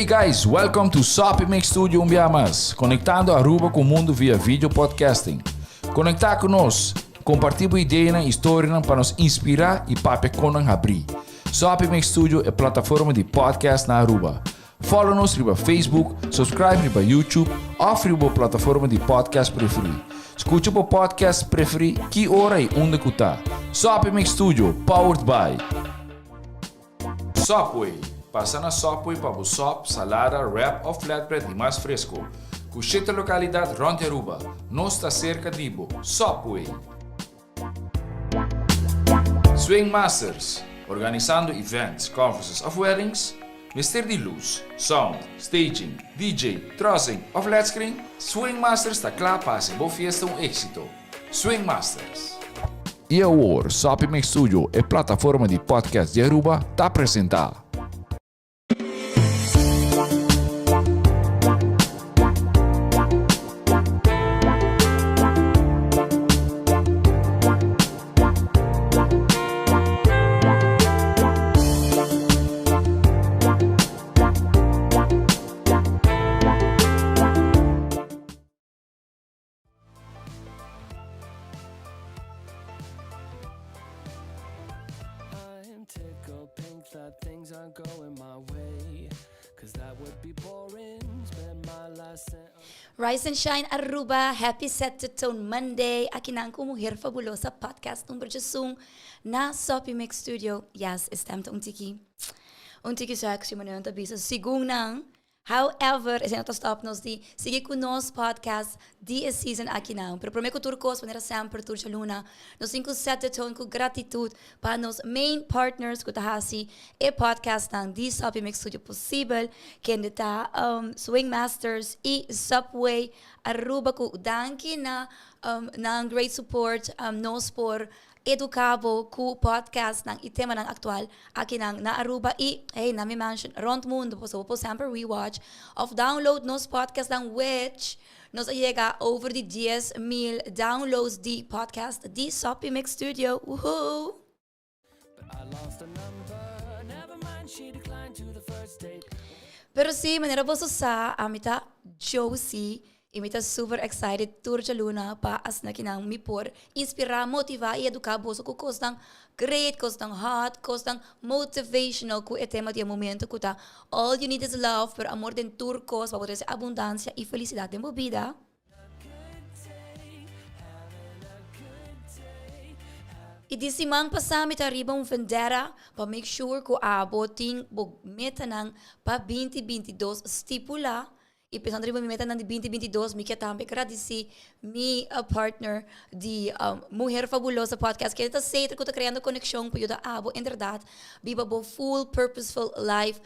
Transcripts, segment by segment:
Hey guys, welcome to Sopimix Studio Umbiamas, conectando Aruba com o mundo via vídeo podcasting. Conectar conosco, compartilhar ideias e histórias para nos inspirar e para nos abrir. Sopimix Studio é a plataforma de podcast na Aruba. Follow-nos no Facebook, subscribe no YouTube ou na plataforma de podcast preferido. Escute o podcast preferido que hora e onde está. Sopimix Studio, powered by Sopway. Passa na Sopway para o sop, salada, wrap ou flatbread e mais fresco. Com 7 localidades rond Aruba. Nós está cerca de Ibo. Sopway. Swing Masters. Organizando events, conferences ou weddings. Mister de luz, sound, staging, DJ, trussing ou flatscreen. Swing Masters está claro para ser boa fiesta éxito. Swing Masters. E agora, Sopimix Studio é plataforma de podcast de Aruba, está apresentar. That things aren't going my way, cause that would be boring. Spend my last cent. Rise and Shine Aruba, happy set to tone Monday. Aqui na Mujer Fabulosa podcast número 1 na Sopimix Studio. Yes, estamos um tiki sexy maneira de bisa sigung nang. However, esse não stop nos de seguir com nosso podcast de season aqui não. Pero prometo turcos maneira sempre tur luna. Nos 5 set ton com gratitude para nos main partners que tá assim e podcast nang de Sopimix Studio possível que está Swing Masters e Subway Aruba ko danke na great support nos por educabo ku podcast ng itema ng aktual akin ng na Aruba nami mention rond mundo po sempre rewatch of download nos podcast ng which nos llega over the 10,000 downloads di podcast di Sopimix Studio. Woohoo! Pero si manera po sa amita Josie imita super excited turja luna pa as na kinang mi por inspira, motiva e educar boso ku kostang great, kostang hot, kostang motivational ku e tema dia momento ku ta all you need is love per amor den turcos para poder abundancia e felicidade en vida. E disi mang pasamit arriba un vendera pa make sure ko aboting bog meta nang pa 2022 stipula. E pensando em meta de 2022, me quer também agradecer mi partner de Mujer Fabulosa podcast que está sempre que está criando conexão para eu em verdade viva bo full purposeful life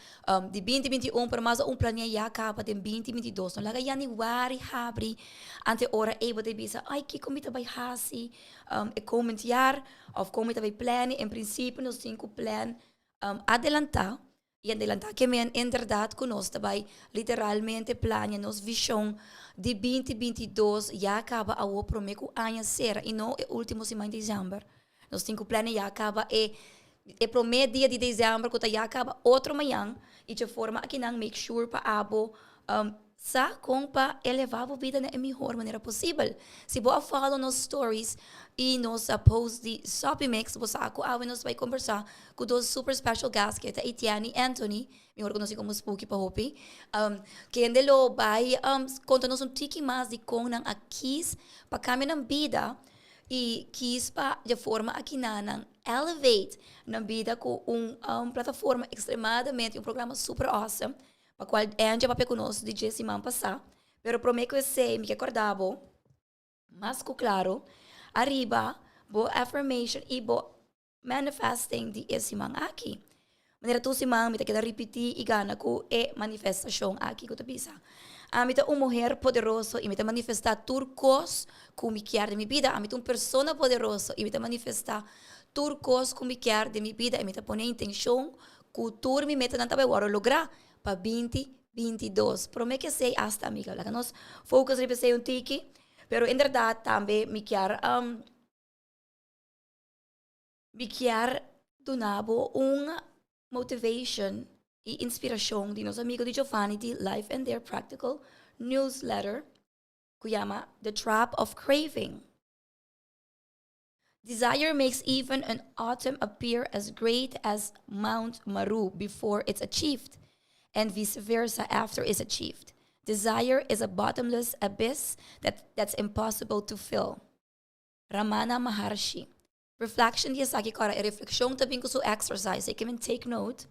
de 2021 para mais plano já acaba de 2022 não laga yani wari habri ante ora ebo de bisa ai que comita vai hasi e comentar of comita vai plan em princípio nos 5 plan adelantar. E adelantar que men em verdade conosco também literalmente plania nos visão de 2022 já acaba a o prometo ano ser e não é último semana de dezembro. Nos 5 planos já acaba e prometo dia de dezembro que já acaba outro manhã e de forma aqui não make sure para abo sa com para elevar a vida na melhor maneira possível. Se você follow nos stories e nos posts de Sopimix, você nos vai conversar com dois super special guests que é Etienne e Anthony, melhor conhecido como Spooky pa Hopi, que andelo vai contar-nos tiki mais de como nang akis para caminhar na vida e quis pa de forma aqui na elevate na vida com plataforma extremadamente programa super awesome. A qual Angie papai conosco de dia semana passada, pero prometo que sei me que acordava, mas claro, arriba, bo affirmation e bo manifesting de esse semana aqui. Maneira tu semana me queda repetir e gana ko manifestação aqui que tu bisa. Amita mulher poderoso e me manifestar turcos com me quer de minha vida, amita persona poderoso e me manifestar turcos com me quer de minha vida e me pone intenção que me meta na tabela lograr para 2022. Prometo que sei hasta amiga, lá nós focus repensei tiki, pero em verdade também me quer donavo motivation e inspiração de nosso amigo de Giovanni de Life and Their Practical Newsletter, que chama The Trap of Craving. Desire makes even an autumn appear as great as Mount Maru before it's achieved, and vice versa after it's achieved. Desire is a bottomless abyss that's impossible to fill. Ramana Maharshi. Reflection diya sa kara e refleksyon tabing ko so exercise. I can take note.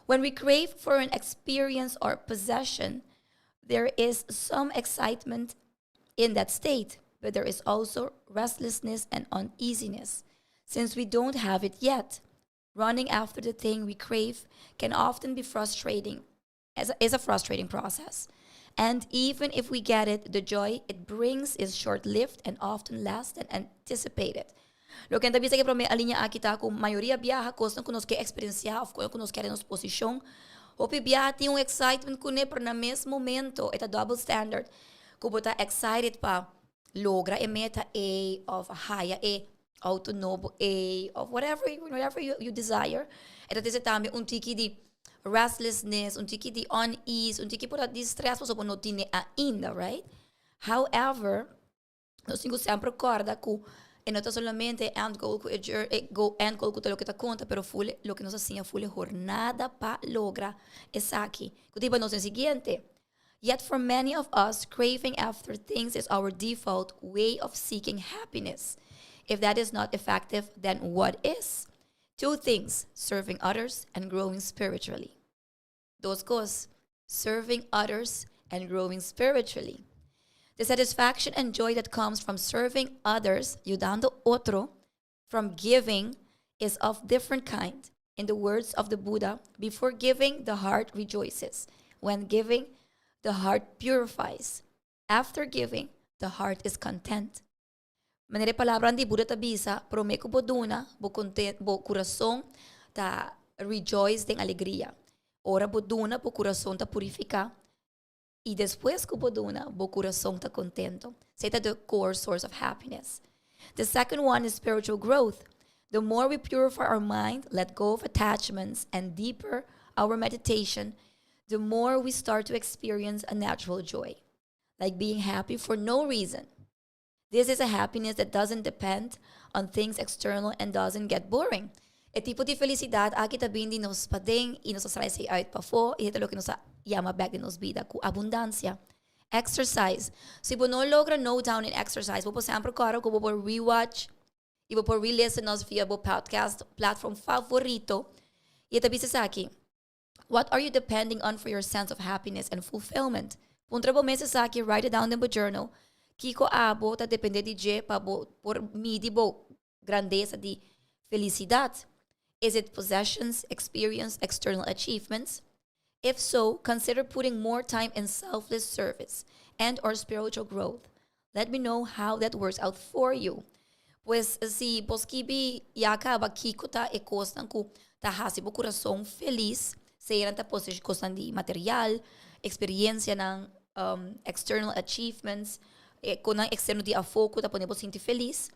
When we crave for an experience or possession, there is some excitement in that state, but there is also restlessness and uneasiness. Since we don't have it yet, running after the thing we crave can often be frustrating, is a frustrating process. And even if we get it, the joy it brings is short-lived and often less than anticipated. Lo que entabi sa que may alinya akita kung mayoria biyaha kos nang kunos ke experiencia of kunos ke nos posisyon. Hopi biyaha ti yung excitement kune per na mes momento eta double standard. Kubota excited pa logra e meta A of haya A autonobo A of whatever you desire. Eta tese tambi un tiki di restlessness, un tiki di unease, un tiki por di stress so no tine ainda, right? However, nós temos sempre corda que e não solamente end goal ku go end goal ku lo que ta conta, pero full lo que nós assim full jornada pa logra essa aqui. Que tipo nós seguinte. Yet for many of us, craving after things is our default way of seeking happiness. If that is not effective, then what is? Two things, serving others and growing spiritually. Dos cosas, serving others and growing spiritually. The satisfaction and joy that comes from serving others, ayudando otro, from giving, is of different kind. In the words of the Buddha, before giving, the heart rejoices. When giving, the heart purifies. After giving, the heart is content. Manere palabra di Buddha tabisa, pero me ko boduna, bo content, bo coração ta rejoice den alegria. Ora boduna, bo coração ta purificar. E depois que boduna, bo coração ta contento. Seta the core source of happiness. The second one is spiritual growth. The more we purify our mind, let go of attachments, and deeper our meditation, the more we start to experience a natural joy, like being happy for no reason. This is a happiness that doesn't depend on things external and doesn't get boring. E tipo de felicidade aqui também de nos padeng e nos sai out pa fo, e ito lo que nos llama back de nos vida com abundância. Exercise. Se você não logra no down in exercise, você sempre claro que você rewatch e você re-listen nos via o podcast platform favorito. E também se aqui. What are you depending on for your sense of happiness and fulfillment? Puntra bo meses aqui, write it down in the journal. Kiko abo ta depende de je pa bo por midi bo grandeza de felicidade. Is it possessions, experience, external achievements? If so, consider putting more time in selfless service and or spiritual growth. Let me know how that works out for you. Pues si boskibi yaka ba kiko ta e kostan ku ta hasi bo coração feliz, seja ta posses kostan di material, experiência ng external achievements, kung ang externo di afoco ta ponebo sinti feliz.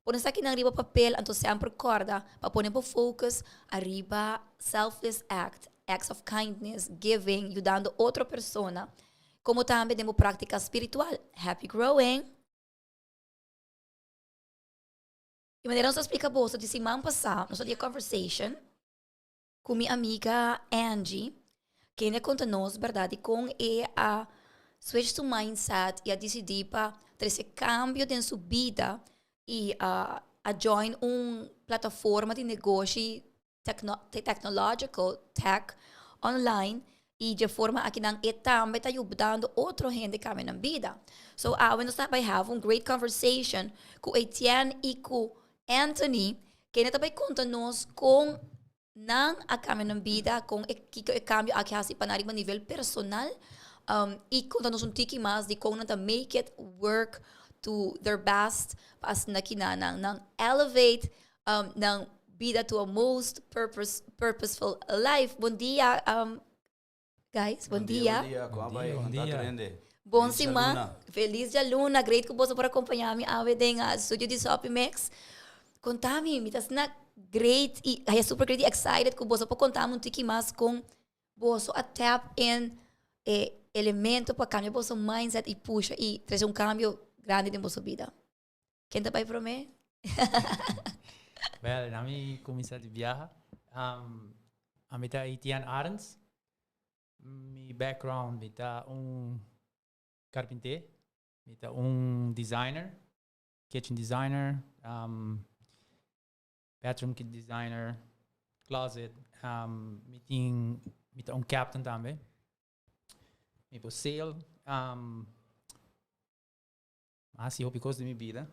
Pone sa akin ang riba papel, anto sempre corda, pa ponebo focus, arriba selfless acts of kindness, giving, ayudando outra persona, como também demo prática espiritual. Happy growing! E maneira não se explica bolsa, de semana passada, nós tivemos conversation com minha amiga Angie, que ainda conta nos, verdade, com a switch to mindset e a decidir para ter esse cambio em sua vida e a join plataforma de negócio technological tech online e de forma aqui nang também está ajudando outro gente que na vida. So, when nós também have great conversation com Etienne e com Anthony, que ainda também conta nos com nang a na vida, com o cambio aqui assim para a nível personal e conta nos tiki mais de como na make it work to their best pas na kinanang nang elevate ng vida to a most purposeful life. Bon dia, guys. Bon dia. Bom dia. Bom semana. Feliz de luna. Great ko po por acompanhar-me ave ding studio de Sopi Mix. Contami, mitas na great e super great excited ko po po contar um tiki mas com Boso a tap in elemento para cambiar boso mindset e puxa e trazer cambio grande em boso vida. Quem tá para mim? Well, nami começar de viajar. A mim tá Etienne Arens. Mi background, mi tá carpinteiro, mi tá designer, kitchen designer, bathroom kit designer, closet, mi tá captain também. Mi po sale, assim, hope coisa de minha vida.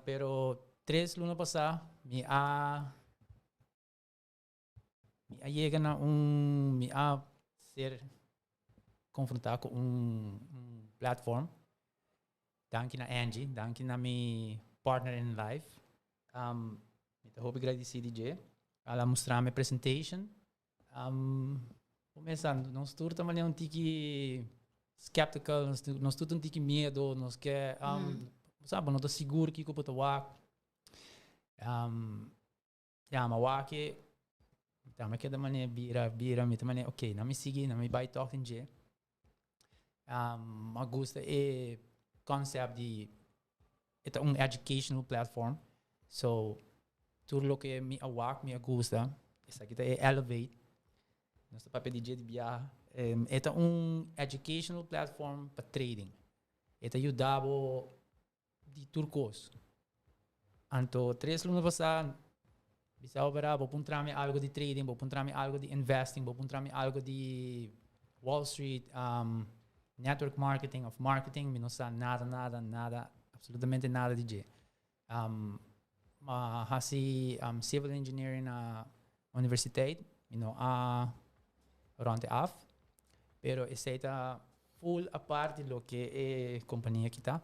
Pero 3 lunas passar, mi chega na mi ser confrontado com platform. Danke na Angie, danke na mi partner in life. Eu hope agradecido DJ. Ela mostrar minha presentation. Começando, nós todos também tiki skeptical, nós todos tiki medo, nós quer, sabe, não tô seguro que eu posso wak. Mawake. Então, que da maneira bira, me também, ok, não me siga, não me vai talk em dia. Me gusta concept de é educational platform. So, tudo o que me awak, me gusta, isso aqui é elevate. Nosso papel de dia de viagem. É educational platform para trading. É ajudar de turcos. Então, 3 lunas passadas, bisa opera, vou encontrar-me algo de trading, vou encontrar-me algo de investing, vou encontrar-me algo de Wall Street, network marketing, of marketing, me não sabe nada, absolutamente nada de jeito. Hasi civil engineering na universidade, you know, rond af, pero essa é full a parte do que é companhia que tá.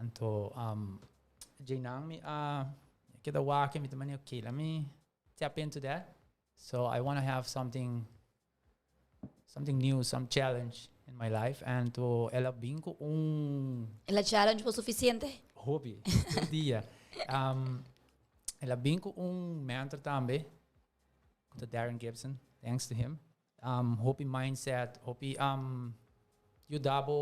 Então, Jainang me get a walk and me okay, let me tap into that. So I want to have something new, some challenge in my life, and to ela bingo Ela challenge foi suficiente? hobby todo dia. Ela bingo mentor também, com Darren Gibson, thanks to him. Hobby mindset, hobby ajudava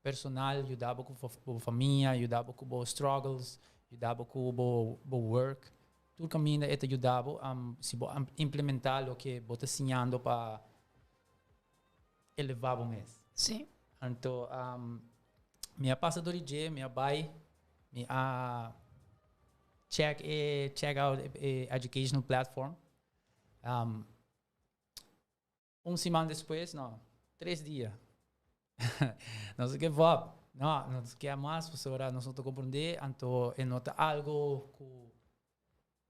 personal, ajudava com família, ajudava com struggles, ajudava com work. Tudo caminho é ajudava se implementar o que você está ensinando para elevar o mês. Sim. Então, minha passadora de minha pai, check out educational platform. Semana depois, não, 3 dias. Não sei o que vai. Não sei o que é mais, professora, não sei o que compreender, então é nota algo que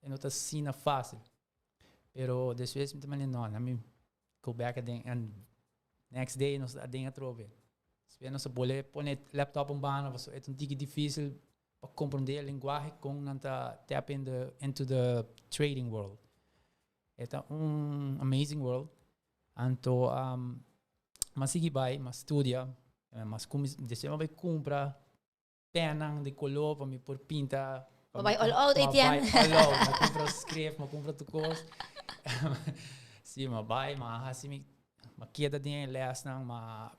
é nota sina fácil. Pero depois também não, na mim go back and next day nós adem a trove. Se nós pode pôr laptop bana, você é tique difícil para compreender a linguagem com nanta tap into the trading world. É amazing world. Então mas sigue vai, mas estudia, mas depois vai comprar pena de color para me por pinta. Vai all out, Etienne. Vai all out, mas compra escreve, mas compra tu coisa. Sim, mas vai, mas assim mas queda de less não, mas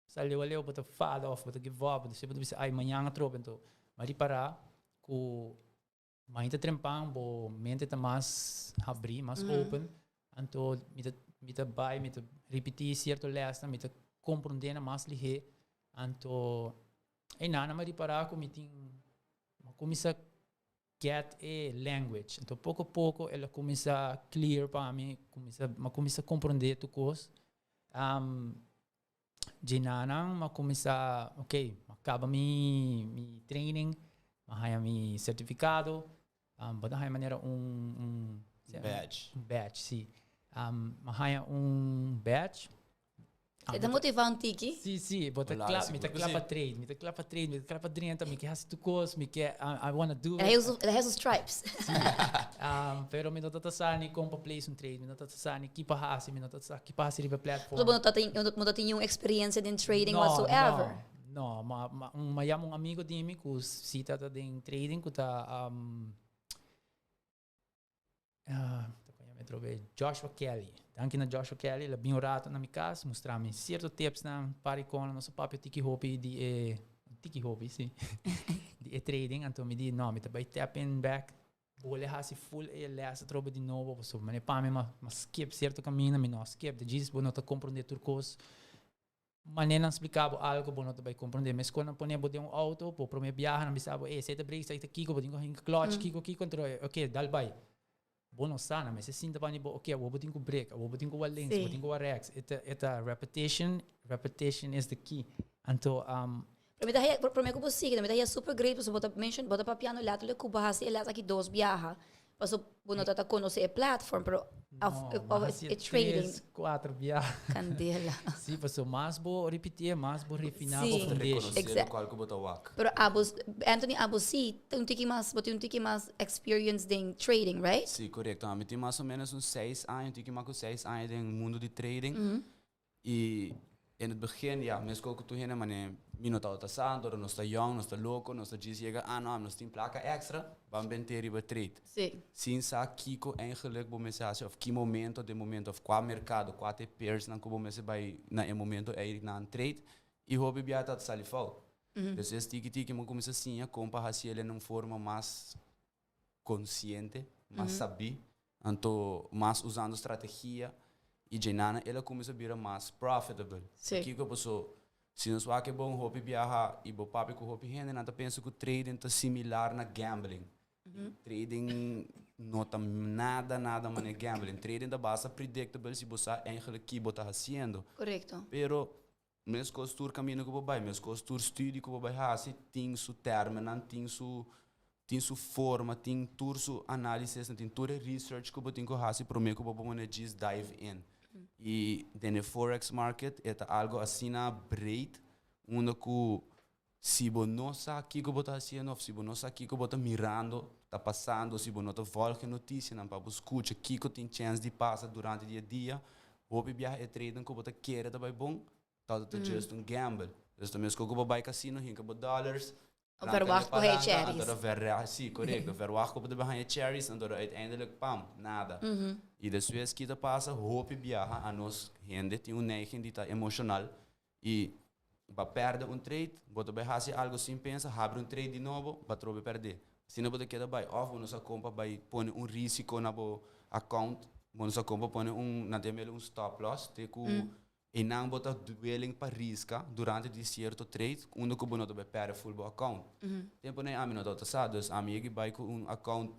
saiu para fade off, para give up, depois ai amanhã a tropa então, mas para com mais trempang, bo mente tá mais abrir, mais open, então me vai, me repetir certo lesta, me compreender mais lihe, então nada mais para com me começa get a language, então pouco a pouco ela começa clear para mim, começa a compreender tu coisa, de nada, mas começa, ok, acaba mi training, mas mi certificado, bota aí maneira badge, sim. Mahaya badge. Ito motivante ki? Sim, bota clapa trade, me clapa dentro, me quer tu coisa, me quer I wanna do it. Ela has stripes. Pero me nota sani com place trade, me nota sani kipa hasi, me nota sa kipa hasi riba platform. So mo tating yung experience in trading whatsoever. No, mayamong amigo di mi ku sita ta ding trading ku ta Me trovei Joshua Kelly. Anche na Joshua Kelly, la bin rato na minha casa, mostrar-me certos tips na pari com o nosso papo tiki hobby tiki hobby, sim. De trading, então me di, não, me também tapping back, boleh hasi full lesa trobe de novo, so me pa me ma skip certo caminho, me não skip, de diz bo não te compreender turcos. Maneira explicava algo, bo não te vai compreender, mas quando põe bo de auto, po pro me viajar, não bisabo, seta break, seta kiko, bo tinha clutch, kiko, control, okay, dal vai. Bono sana, mas se sinta pani bo, okay, wo botin ko break, wo botin ko wa links, wo botin ko wa rex. Ita repetition is the key. Anto Para mim, como siga, também é super great, você bota para piano lá, tu cuba hasi elas aqui dos viaja, passo bueno tata conhecer a platform, pero é trading. 4 viaja. Candela. Sim, passo mais bo repetir, mais bo refinar Sim. bo foundation. Exact. Qual que bota wak. Pero Anthony Abusi, tem um tiki mais experience em trading, right? Sim, correto. Eu tenho mais ou menos uns 6 anos, tenho mais 6 anos no mundo de trading. E in het begin, ja, mensen ook toen heen, maar nee, minut out of sand, door nos ta young, nos ta loco, nos ta gis llega, nou, nos tien plakken extra, dan ben je bij trade. Sim. Sinds Kiko eigenlijk bij mensen of que momento, de momento of qua mercado, qua te pairs, dan komen mensen bij na een momento eigenlijk na een trade, e hobby bij dat salifal. Dus is tiki maar começa assim, compa hacia ele numa forma mais consciente, mais sabi, então mais usando estratégia. E Jainana, ela começa a virar mais profitable. Aqui que eu posso, se nós vamos que bom hobby viajar e bom papo com hobby rende, nada penso que o trading está similar na gambling. Trading não está nada, mas é gambling. Trading da base predictable se você eigenlijk que você está fazendo. Correto. Pero meus costur caminho que vai, meus costur estudo que vai fazer, tem seu termo, tem sua forma, tem toda sua análise, tem toda a research que você tem que fazer para mim que você diz dive in. E no forex market é algo assim na breed, onde que se você não sabe o que você está fazendo, se você não sabe o que você está mirando, está passando, se você não está voltando notícias, não para escutar o que tem chance de passar durante o dia, você viaja e trading que você quer também bom, tá just um gamble. Dus também se você vai casino, hinka $dollars. Verwacht por hij cherries. Sim, correto. Verwacht op de behangen cherries en door uiteindelijk, pam, nada. E depois que passa, hoop viaja a nós gente tem neiging die emocional e para perder trade, bota vai fazer algo sem pensar, abre trade de novo, para trobe perder. Se não bota queda vai, ou nossa compra vai pôr risco na bo account, nossa compra põe na demel stop loss, te ku e não botar dwelling para risca durante de certo trade, onde que você vai perder full account. Tempo nem a mim não está sabe, dus a mim que vai com account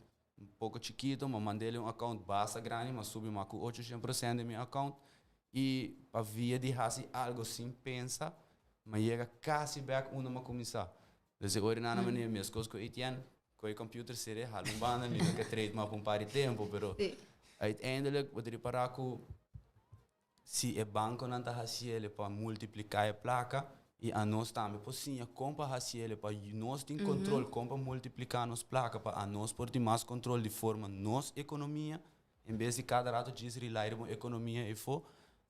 pouco chiquito, mas mandei account basta grande, mas subi com 800% de meu account e para via de fazer algo sem pensar, mas chega quase back onde eu começar. Dus eu olho na minha minhas coisas com Etienne, com o computer seria halum banda, me que trade mas por par de tempo, pero uiteindelijk wat er parar com se o banco não está fazendo para multiplicar a placa e a nós também possível compra fazendo para nós ter controle compra multiplicar nos placa para a nós por ter mais controle de forma nossa economia em vez de cada rato diz reliable economia e for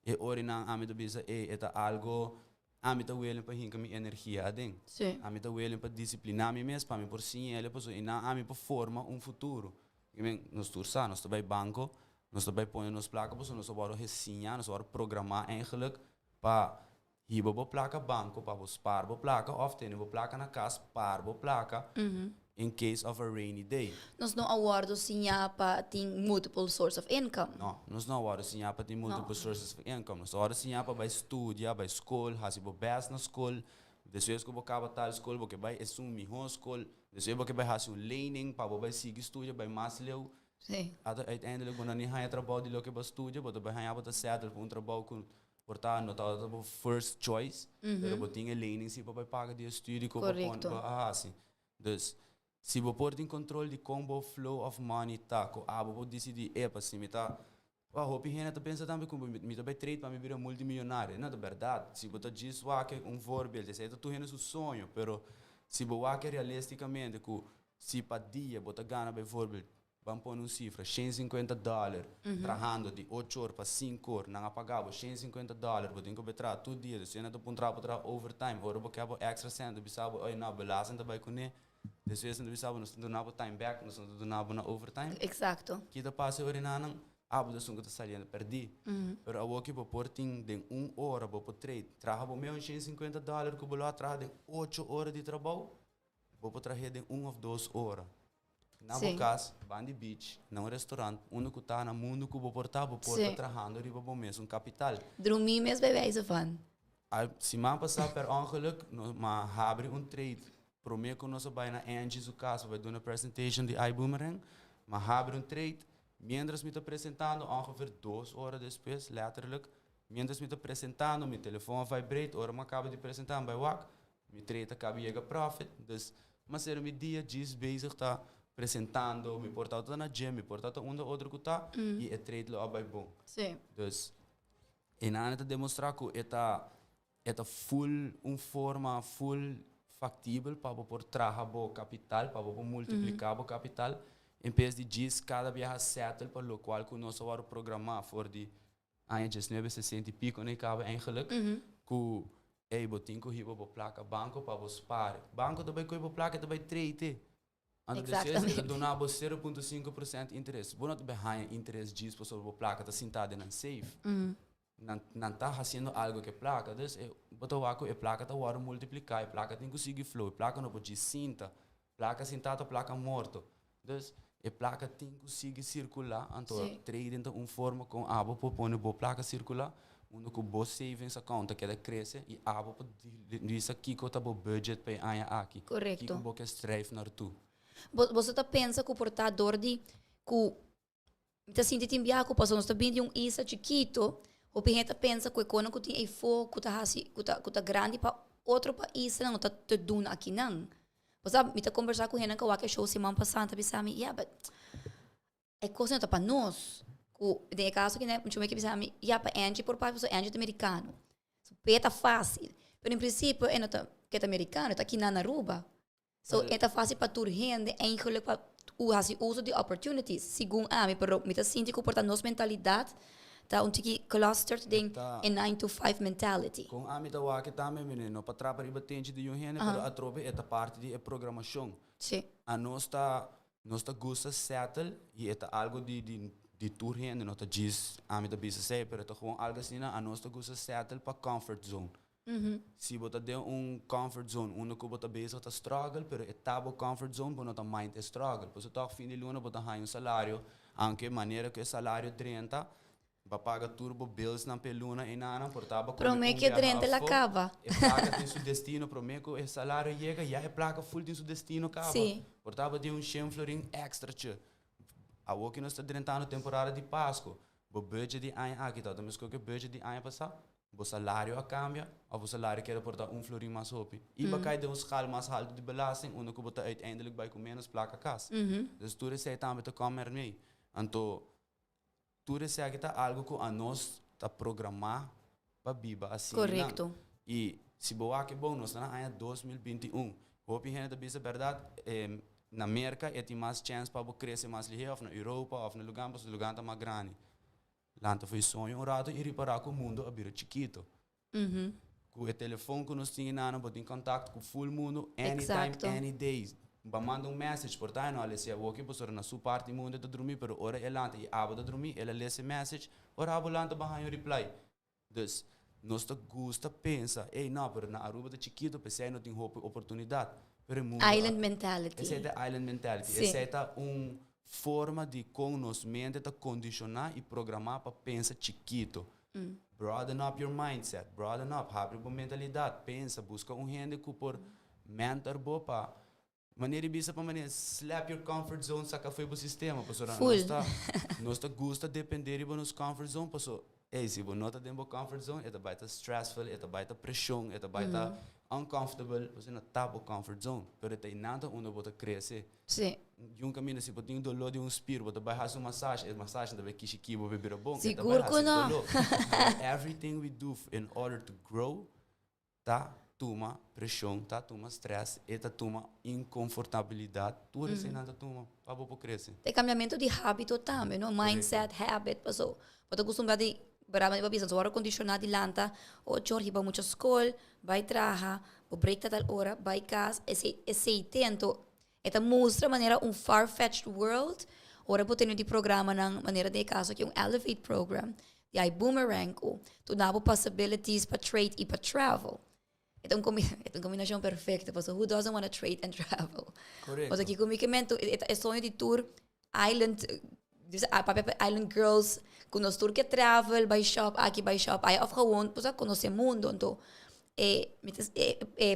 e ora não a mim bisa é algo a mim tá willing para hinca minha energia adem a mim tá willing para disciplinar me mesmo para mim por sim ele posso e não a mim para forma futuro e bem nós tursa nós vai banco nós também põe nos placas, porque nós vamos resenhar, nós vamos programar eigenlijk para ir para a placa banco, para spar a placa, ou ter uma placa na casa, spar a placa, in case of a rainy day. Nós não awardo sinha para ter multiple source of income. Não, nós não awardo sinha para ter multiple sources of income. Nós awardo sinha para estudar, para escola, fazer o best na escola, depois que você acaba tal escola, você vai assumir uma escola, depois você vai fazer learning, para você seguir estudar, vai mais leu. Sim. Uiteindelijk, quando niet gaan trabalho de lo que você estuda, você vai ganhar para settle para trabalho com portar notado first choice, pero você tem learning se para pagar de estudo como assim. Dus se você pode ter controle de como flow of money tá, com você decidir é para cima tá. Hope gente tá pensa também como me tá trade para me virar multimilionário, não é verdade? Se você diz que voorbeeld, você tá tu o sonho, pero se você realisticamente que se para dia você ganha bijvoorbeeld vamos pôr uma cifra, $150, trabalhando de 8 horas para 5 horas, não pagava $150, você tem que betrar todo dia, você não pode trabalhar overtime, agora você quer extra cento, você sabe, oi, não, belasting também com ele, depois você sabe, nós não damos time back, nós não damos na overtime. Exato. Que da passa, ori não, abo da sunga tá saliendo perdi. Pero a woki bo porting de 1 hora bo po trade. Traga bo meu $150 que bo lá traga de 8 horas de trabalho. Bo po traga de 1 of 2 horas. Na Sim. bocas, bandi beach, na restaurante, onde que tá na mundo que bo portar bo porta Sim. tragando riba bo mesmo capital. Dormir mesmo bij wijze van. Se man passar per ongeluk, maar hebben een trade. Probeer que nós vai na Angie zo caso, vai doen een presentation de iBoomerang, maar hebben een trade. Mientras me te apresentando, ongeveer 2 horas depois, letterlijk. Mientras me te apresentando, mijn telefoon vibrate, ora me acaba de apresentar bij WAC, mijn trade acaba de chegar profit. Dus, mas era mijn dia, dias bezig tá apresentando, me portar na gym, me portar onder outro que tá, e é trade lá bij bom. Sim. Dus, en aan het demonstrar que é full forma full factível para por trabalhar bo capital, para por multiplicar bo capital, em vez de diz cada viaja settle para lo qual que nós vamos programar voor die anos 960 e pico nem cabe eigenlijk que ei botinho que hibo bo placa banco para vos spare. Banco também coi bo placa também trade. Ando de ser donar bo 0.5% interesse. Bom não behind interesse diz por sobre bo placa tá sentada na safe. Não está fazendo algo que placa, dus botou aqui a placa tá agora multiplicar, a placa tem que conseguir flow, a placa não pode cinta, placa sentada, placa morto, dus a placa tem que conseguir circular, então trade então forma com abo para pôr boa placa circular, onde que boa savings account que cresce e abo para dizer aqui que tá bom budget para aí aqui, Correcto. que boa que strive naar toe. Você tá pensa que o portador de que tá sentindo enviar que passou nós tá vindo isa chiquito. O gente pensa que quando que tem foco que tá grande para outro país não tá tudo aqui não. Você me tá conversar com ele que o que show semana passada pensar me, yeah, but é coisa não tá para nós. O de caso que né, muito que pensar me, yeah, para Angie por pai, Angie é americano. So peta fácil. Pero em princípio é não tá que é americano, tá aqui na Aruba. So é tá fácil para tur gente, eigenlijk para o uso de opportunities. Segundo me pero me tá sentindo que porta nossa mentalidade tá tiki clustered ding in 9 to 5 mentality. Com a mim da que também menino para trapar e batente de gente, pero a trobe é parte de programação. Sim. A nós tá gosta settle e é algo de tour gente, não tá diz a mim da bisa sei, pero tá com algo assim a nós tá gosta settle para comfort zone. Se você tem comfort zone, onde você está bezig tá struggle, pero é tabo comfort zone, você tá mind é struggle. Você tá fim de luna, você tá salário, aunque maneira que salário 30 para pagar turbo bills na peluna e nada portava promete que drente la cava e placa tem seu destino promete que o salário chega e a placa full tem seu destino cava portava de $100 extra che a o que nós está drentando temporada de Páscoa o budget de ano aqui tá também que o budget de ano passado o salário a cambia ou o salário quer portar $1 mais hopi e para cair de escala mais alto de belasting onde que botar uiteindelijk bij com menos placa casa dus tu receita também te comer mee então tu recebe algo que a nós está programar para biba assim. Correto. E se boa que bom nós na ano 2021, hope gente bisa verdade na América tem mais chance para crescer mais ligeiro, ou na Europa, ou no lugar tá mais grande. Lá foi sonho rato e reparar que o mundo é bem chiquito. Com o telefone que nós tínhamos na botar em contato com o full mundo anytime, any day. Manda message por tá não se o que por na sua parte mundo de dormir pero ora ela e aba de dormir ela lê esse message ora aba lá behind reply dus nós tá gosta pensa ei não pero na Aruba de chiquito pensei não tem oportunidade pero mundo island mentality essa é island mentality essa é forma de com nos mente tá condicionar e programar para pensar chiquito broaden up your mindset broaden up abre a mentalidade pensa busca gente que por mentor boa para maneira bisa para maneira slap your comfort zone saca foi pro sistema pastor nós tá gosta depender de nos comfort zone pastor se você não tá dentro do comfort zone é tá stressful é tá pressão é tá uncomfortable você não tá no comfort zone pero tem nada onde você cresce sim um caminho se você tem dolor de espírito você vai fazer massagem também que chique você beber bom seguro que não everything we do in order to grow tá toma pressão, tá toma stress, e tá toma inconfortabilidade, tudo isso ainda toma para você crescer. Tem cambiamento de hábito também, não? Mindset, habit, passou. Porque costuma de barama de business, agora condicionado de lanta, o chorri para muita escola, vai trabalhar, o break tal hora, vai casa, esse tento, eta mostra maneira far-fetched world, ora po tenho di programa ng maneira de caso que Elevate program, di ay boomerang ko, tu nabo possibilities pa trade e pa travel. Itong kombinasyon perfecta, so who doesn't want to trade and travel? Correcto. O sea, que comicamente, é sonho de tour island, island girls, kunos tour que travel, by shop, by shop, ay afgewoond, pues conhecer mundo, então,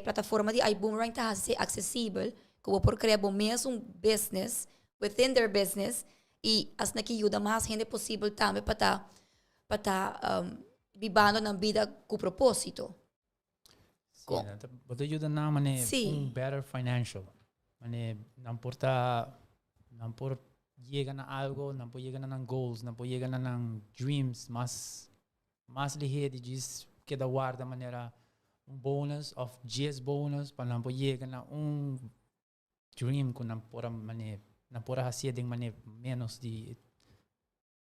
plataforma de iBoomerang tá acessível, como por criar bom mesmo business within their business e as na que ajuda mais gente possível também para vivendo na vida com propósito. Sim, bota ajuda na mané Sim. better financial. Mané não por llegar a algo, não por llegar a goals, não por llegar a dreams, mas ligeiro diz que da guarda maneira bonus of 10 bonus para não por llegar a dream que não por mané não por fazer de maneira menos de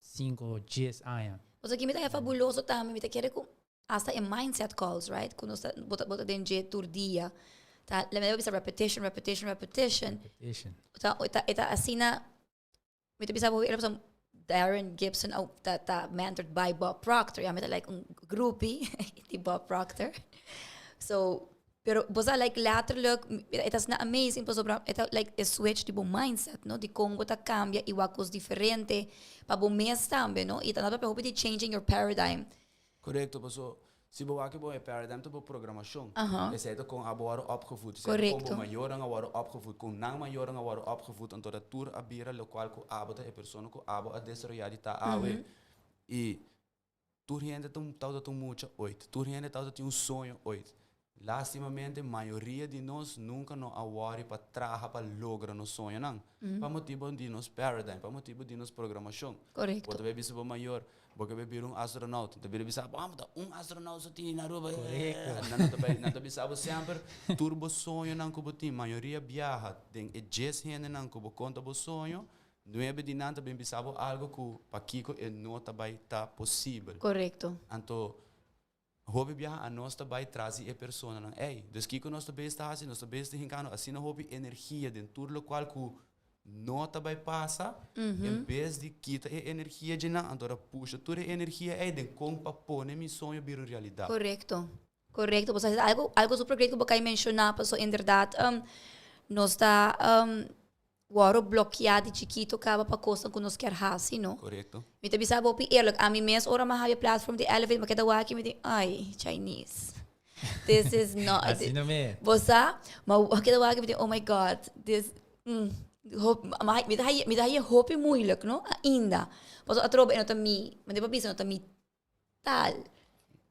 5 10 anos. O sea, que me tá fabuloso também, me tá querer com hasta em mindset calls, right? Quando você bota dentro de tur dia, tá? Lembra bisa repetition. Tá assim na me tá bisa ele Darren Gibson tá mentored by Bob Proctor. Yeah, me tá like groupie de Bob Proctor. So, pero bosa like laterlijk, het is na amazing, pero sobra, het like a switch de bom mindset, no? De como tá cambia e wacos diferente, para bom mês também, no? E tá nada para hope changing your paradigm. Correcto, paso si bo wake bo e paradigm to bo programação. Aha. Is het kon abo waro opgevoed. Is het Correcto. kon bo mayor ang waro opgevoed, kon nang mayor ang waro opgevoed en tot de tour abira lo qual ko abo ta e persona ko abo a desarrollar ta awe. E tour gente tum tauta tum mucho oito. Tour gente tauta tem sonho oito. Lastimamente, a maioria de nós nunca nos awari para trabalhar para lograr nos sonhos, não. Para motivo de nos paradigm, para motivo de nos programação. Correcto. Porque bebê se for maior, porque bebê um astronauta, bebê sabe, astronauta só tem na rua. Não te sabe sempre turbo sonho não que botim, maioria viaja, tem e 10 gente não que bo conta bo sonho, não é bem nada bem sabe algo que para Kiko é não também tá possível. Correcto. Então hobby viaja a nós também traz a pessoa não ei dus que nós também está assim nós também está hincando assim na hobby energia dentro do qual que não também passa em vez de quitar a energia de não então puxa toda a energia é de como para pôr meu sonho vir realidade. Correcto, pues algo super great que você mencionar, pues inderdaad nós está waro bloqueado de chiquito acaba para coisa que nós quer fazer, não? Correcto. Me te bisa bopi eerlijk, a mim mes ora mahaya platform de Elevate, maar kita waki me ay, Chinese. This is not. Assim não é. Bosa, maar kita waki me oh my God, this hope, me dá hope moeilijk, no? Ainda. Bosa atrobe no tami, me de papisa no tami tal.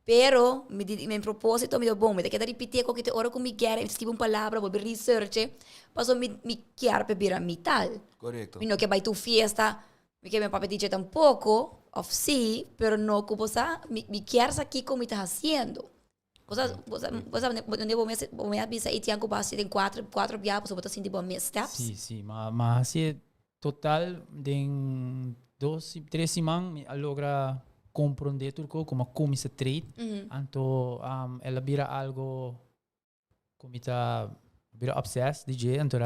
Pero me propósito me do bom, me queda repetir com que te ora com me quer, escrever uma palavra, vou research, passo me quer beber a tal. Correcto. Me no que vai tu fiesta, me que meu papai dice tampoco, of sí, pero no como sa, me quer aqui como está haciendo. Você onde vou me avisa e tinha que passar em quatro viagens, botar assim de bom steps. Sim, mas assim total de 3 semanas me logra compreender tudo como se trade. Então ela vira algo como está vira obsessed DJ, então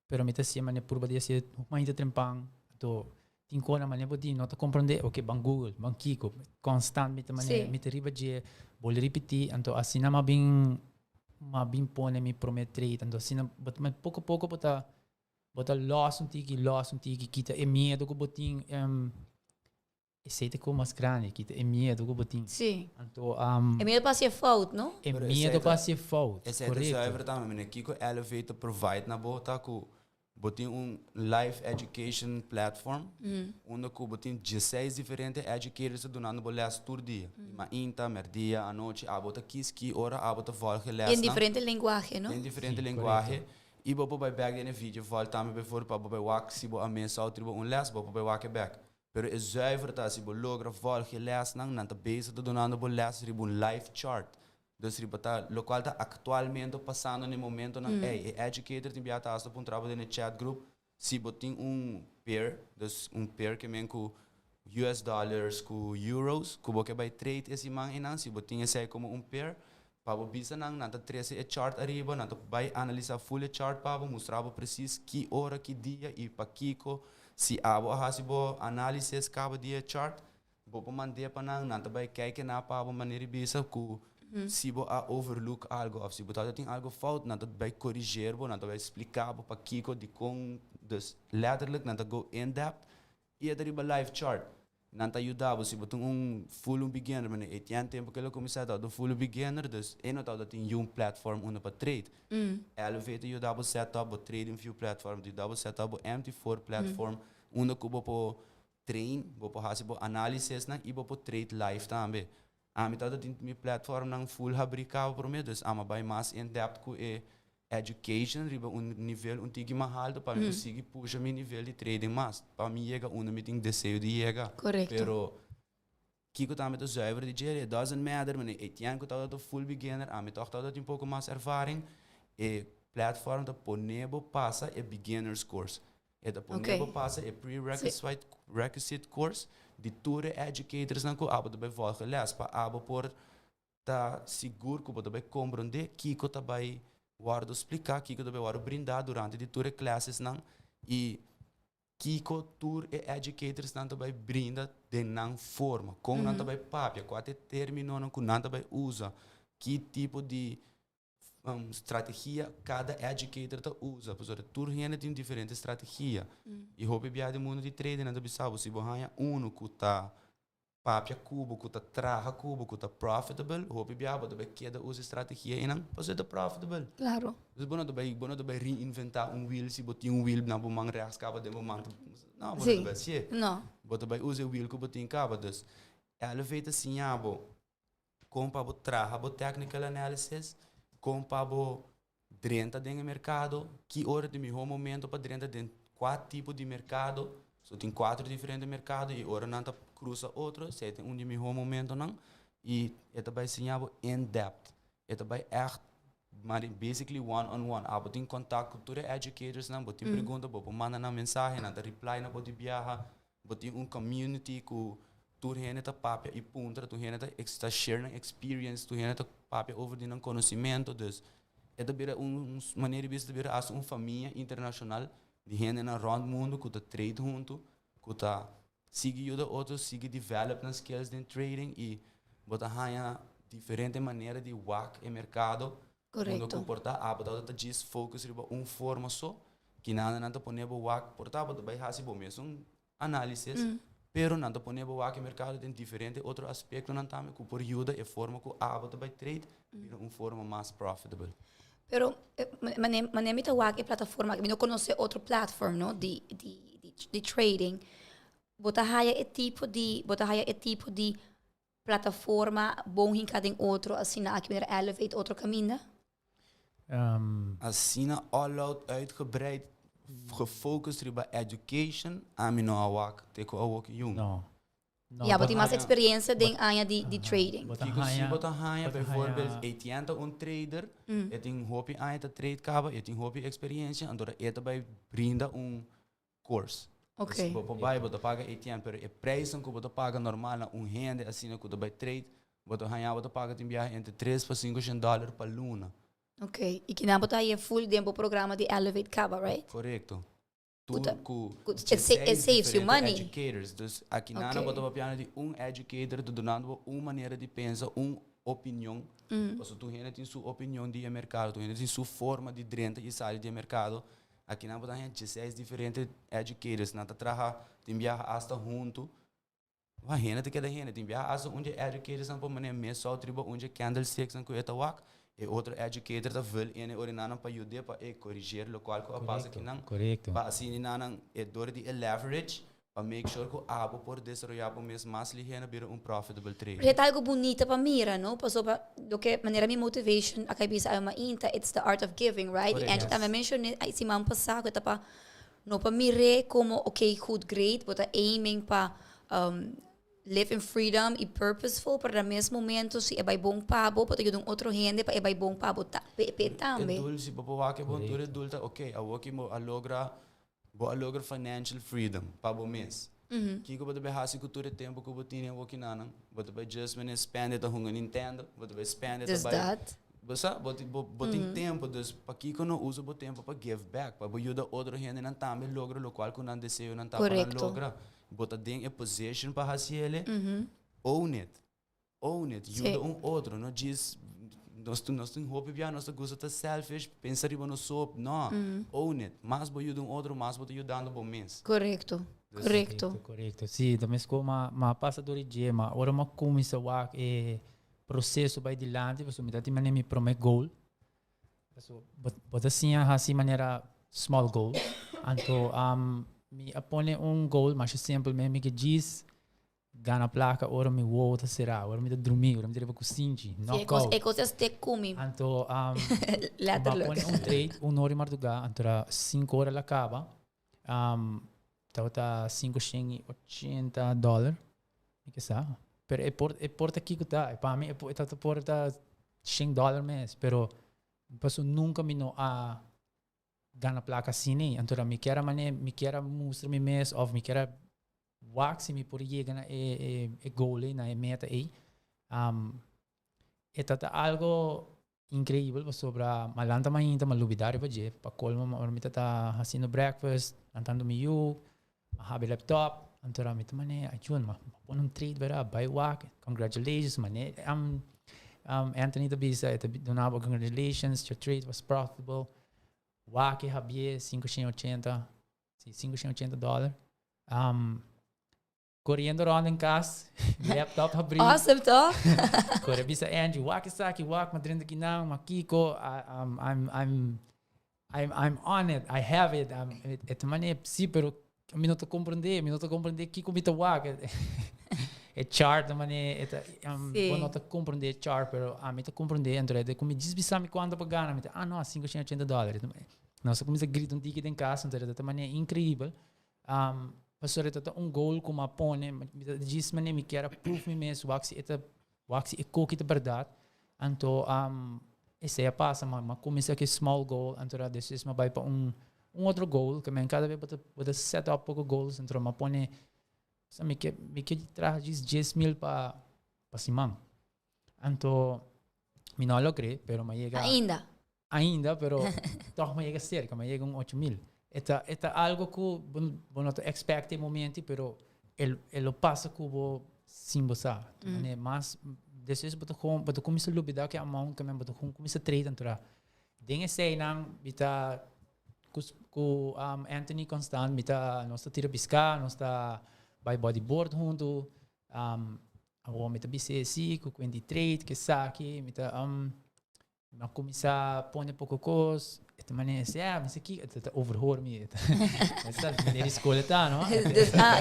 pero me tá se mané por badia se mais trempang, então tem coisa mané pode não tá compreender, ok, bang Google, bang Kiko, constante me tá riba de vou repetir, então assim na bem pone me prometer, então assim mas pouco bota loss um tiki kita é medo que botin aceita como mais grande, que é medo que botin. Sim. Então É medo para ser fault, não? é medo para ser fault. Esse é o também, né? Kiko Elevate provide na bota que botin live education platform, onde que botin 16 diferentes educators donando bolas todo dia. Mas inta, merdia, à noite, a bota que hora a bota volta les. Em diferente linguagem, não? Em diferente linguagem. E bobo vai back in vídeo, volta também before para bobo wak se bo a mensal tribo les, bobo vai wak back. Pero é zuiver dat se bo logra volta les não tá bezig te donando bolas ribo live chart. Dus ribata lo qual está atualmente passando no momento na educator tem biata hasta para trabalho no chat group se botin pair dus pair que men com US dollars com euros que boque vai trade esse man e não se botin esse como pair para bisa não tá trazer a chart arriba não vai analisar full chart para mostrar preciso que hora que dia e para Kiko se abo hasi bo análise cabo dia chart, bo po mande pa nang nanta bay kijken na pa abo maneri bisa ku se bo a overlook algo of se bo tá tem algo fout nanta bay corrigeer bo nanta bay explicar bo pa kiko di com dus letterlijk nanta go in depth e dari ba live chart nanta ajudava se botam full beginner mas é tinha tempo que ele começava a full beginner dus não tá tem platform onde para trade elevate ajudava setup o trading view platform ajudava setup o MT4 platform onde cubo po train bo po hasi bo analysis na e bo po trade live também a mim tá tem mi platform nang full fabricado por mim dus ama vai mais in depth com education riba nível tigi mahal para conseguir puxar meu nível de trading mais para mim chega onde me tem desejo de chegar Correcto. pero kiko também to zuiver de gerir it doesn't matter mas eu tinha que estar full beginner a mim toch dat um pouco mais ervaring e platform da ponebo passa é beginners course e da ponebo passa é prerequisite course de tour educators não ko abo de volgen les para abo por tá seguro que você vai compreender kiko tá vai guardo explicar que eu guardo brindar durante de tour classes não e Kiko tour e educators não também brinda de não forma com não também papia qual é termino não com não também usa que tipo de estratégia cada educator tá usa por exemplo tour tem diferente estratégia e hobby biade mundo de trading não também sabe se você que tá papia cubo que tá traja cubo que tá profitable hobby biade também queda usa estratégia e não para ser profitable Claro. dus bono daarbij reinventar wheel se botar wheel na bomang rechts cabo de bomang não bono daarbij zie Não. bono daarbij usa wheel que botar cabo dus elevate assim abo com para traja bo technical analysis com para bo drenta dentro do mercado que hora de melhor momento para drenta dentro quatro tipos de mercado só tem 4 diferentes mercados e hora não tá cruza outro se tem de melhor momento não e é também assim abo in depth é também echt maar basically one-on-one. Abo tem contato com todos os educators, não? Botem pergunta, botem manda na mensagem, na reply na botem viaja, botem community com todos eles tá papel e ponta, todos eles tá sharing experience, todos eles tá papel over de conhecimento, dus é também maneira de ver as família internacional de gente na round mundo que tá trade junto, que tá sigue o outro, sigue develop nas skills de trading e botar ganha diferente maneira de work e mercado. Correcto. Quando comportar a botar tá diz focus riba forma só que nada nada ponebo wak portar botar vai hasi bom mesmo análise pero nada ponebo wak mercado tem diferente outro aspecto não também que por ajuda e forma que a botar vai trade vira forma mais profitable. Pero manem ita wag e plataforma que não conhece outro platform no de trading. Bota haya e tipo de plataforma bom em cada outro assim na que elevate outro caminho. Assim all out uitgebreid gefocust op education amino awak teko awak jong. No. Ja, bota mais experiência de área de trading. Se bota hanha bijvoorbeeld etianta trader, tem hopi aan te trade kaba, tem hopi experiência, andora eta bij brinda course. Ok. Papai bota paga etianta, pero e preço que bota paga normal na rende assim que bota trade, bota hanha bota paga tem viagem entre 3 para $5 para luna. Ok. E que na bota aí full tempo programa de Elevate Kaba, right? Correcto. It saves you money. Educators. Dus aqui na bota papiano de educator, tu donando maneira de pensar, opinião. Porque tu tem sua opinião de mercado, tu tem sua forma de drenta e sair de mercado. Aqui na bota tem 16 diferentes educators. Na trabalha, tem viaja hasta junto. Vai rena te queda rena, tem viaja hasta onde educators não pode nem só tribo onde candlesticks não coeta wak. E outro educator da vil ene orinana para ajudar para corrigir o qual que passa que não. Correcto. Para assim não é dor de leverage para make sure que o abo por desenvolver o mesmo mais ligado para profitable trade. É algo bonito para mira, não? Passou para do que maneira minha motivation a cabeça é uma inta, it's the art of giving, right? E antes também mencionei aí semana passada que para não para mire como good great, but aiming para live in freedom e purposeful para mesmo momento se é bom pabo para ter outro rende para é bom pabo também. É dulce para o que bom tudo é dulce, ok, a o que a logra financial freedom para o mês. Que você vai fazer com todo o tempo que você tem o que não, você vai just when spend it a Nintendo, você vai spend it Basta, boting tempo, dus pa kiko no uso bo tempo pa give back, pa ayuda outro gente não também logra lo qual com deseo não tá para logra. Bota ding a position pa hasiele, own it, ajuda outro, não diz nós tem hope bia, nós gosta tá selfish, pensar riba no soap, não, own it, mas bo ajuda outro, mas bo ajudando bo mens. Correcto. Correcto. Sim, também como passa do dia, mas ora uma começa a processo vai adiante, você me dá de maneira me promete goal. So, but assim maneira small goal. Então, me apone goal, mas sempre me que diz gana placa, ora me volta será, ora me dá dormir, ora me dá cozinhar, knockout. É coisas te come. Então, me Letterlijk. apone trade, hora martuga, então 5 horas la acaba. Tá $580, que sabe? Pero porta aqui que tá, para mim tá porta $100 mês, pero passo nunca me no a gana placa assim, então me quer mostrar me mês of me quer wax me por chegar na goal na meta aí. Tá algo incrível sobre malanta mainta malubidar para colmo me tá fazendo breakfast, andando me have laptop. Antara mi tamane ayun pon trade vera buy walk congratulations mane Anthony Tabisa donava congratulations your trade was profitable walk habie $580 $580 correndo around in casa laptop abri Awesome to. corre bisa Angie walk saki walk madrinda kinang makiko I'm on it I have it etamane si pero mi não estou compreender que como está é chart também não estou compreender chart pero me estou compreender então de como diz bisami quando para ganhar me não $580 nós começa a gritar ticket em casa então também é incrível passou então goal como apone diz me quer proof me mesmo wax é coque de verdade então esse é passa mas começa que small goal então depois me vai para outro goal que cada vez bota set up pouco goals então me põe me que traz 10,000 para cima então me não logrei pero me chega ainda pero toch me chega cerca me chega 8,000 é algo que não expecte momento pero ele passa que vou sim você mas depois bota começa a lubidar que a mão que me bota começa a trade então dengue sei não bita com Anthony Constant, nós está tira piscar, nós está by bodyboard junto, agora me tá BCC com 23 que saque, me tá começar a pôr pouco coisa, esta maneira mas aqui tá overhoor me, mas tá maneira escola tá, não?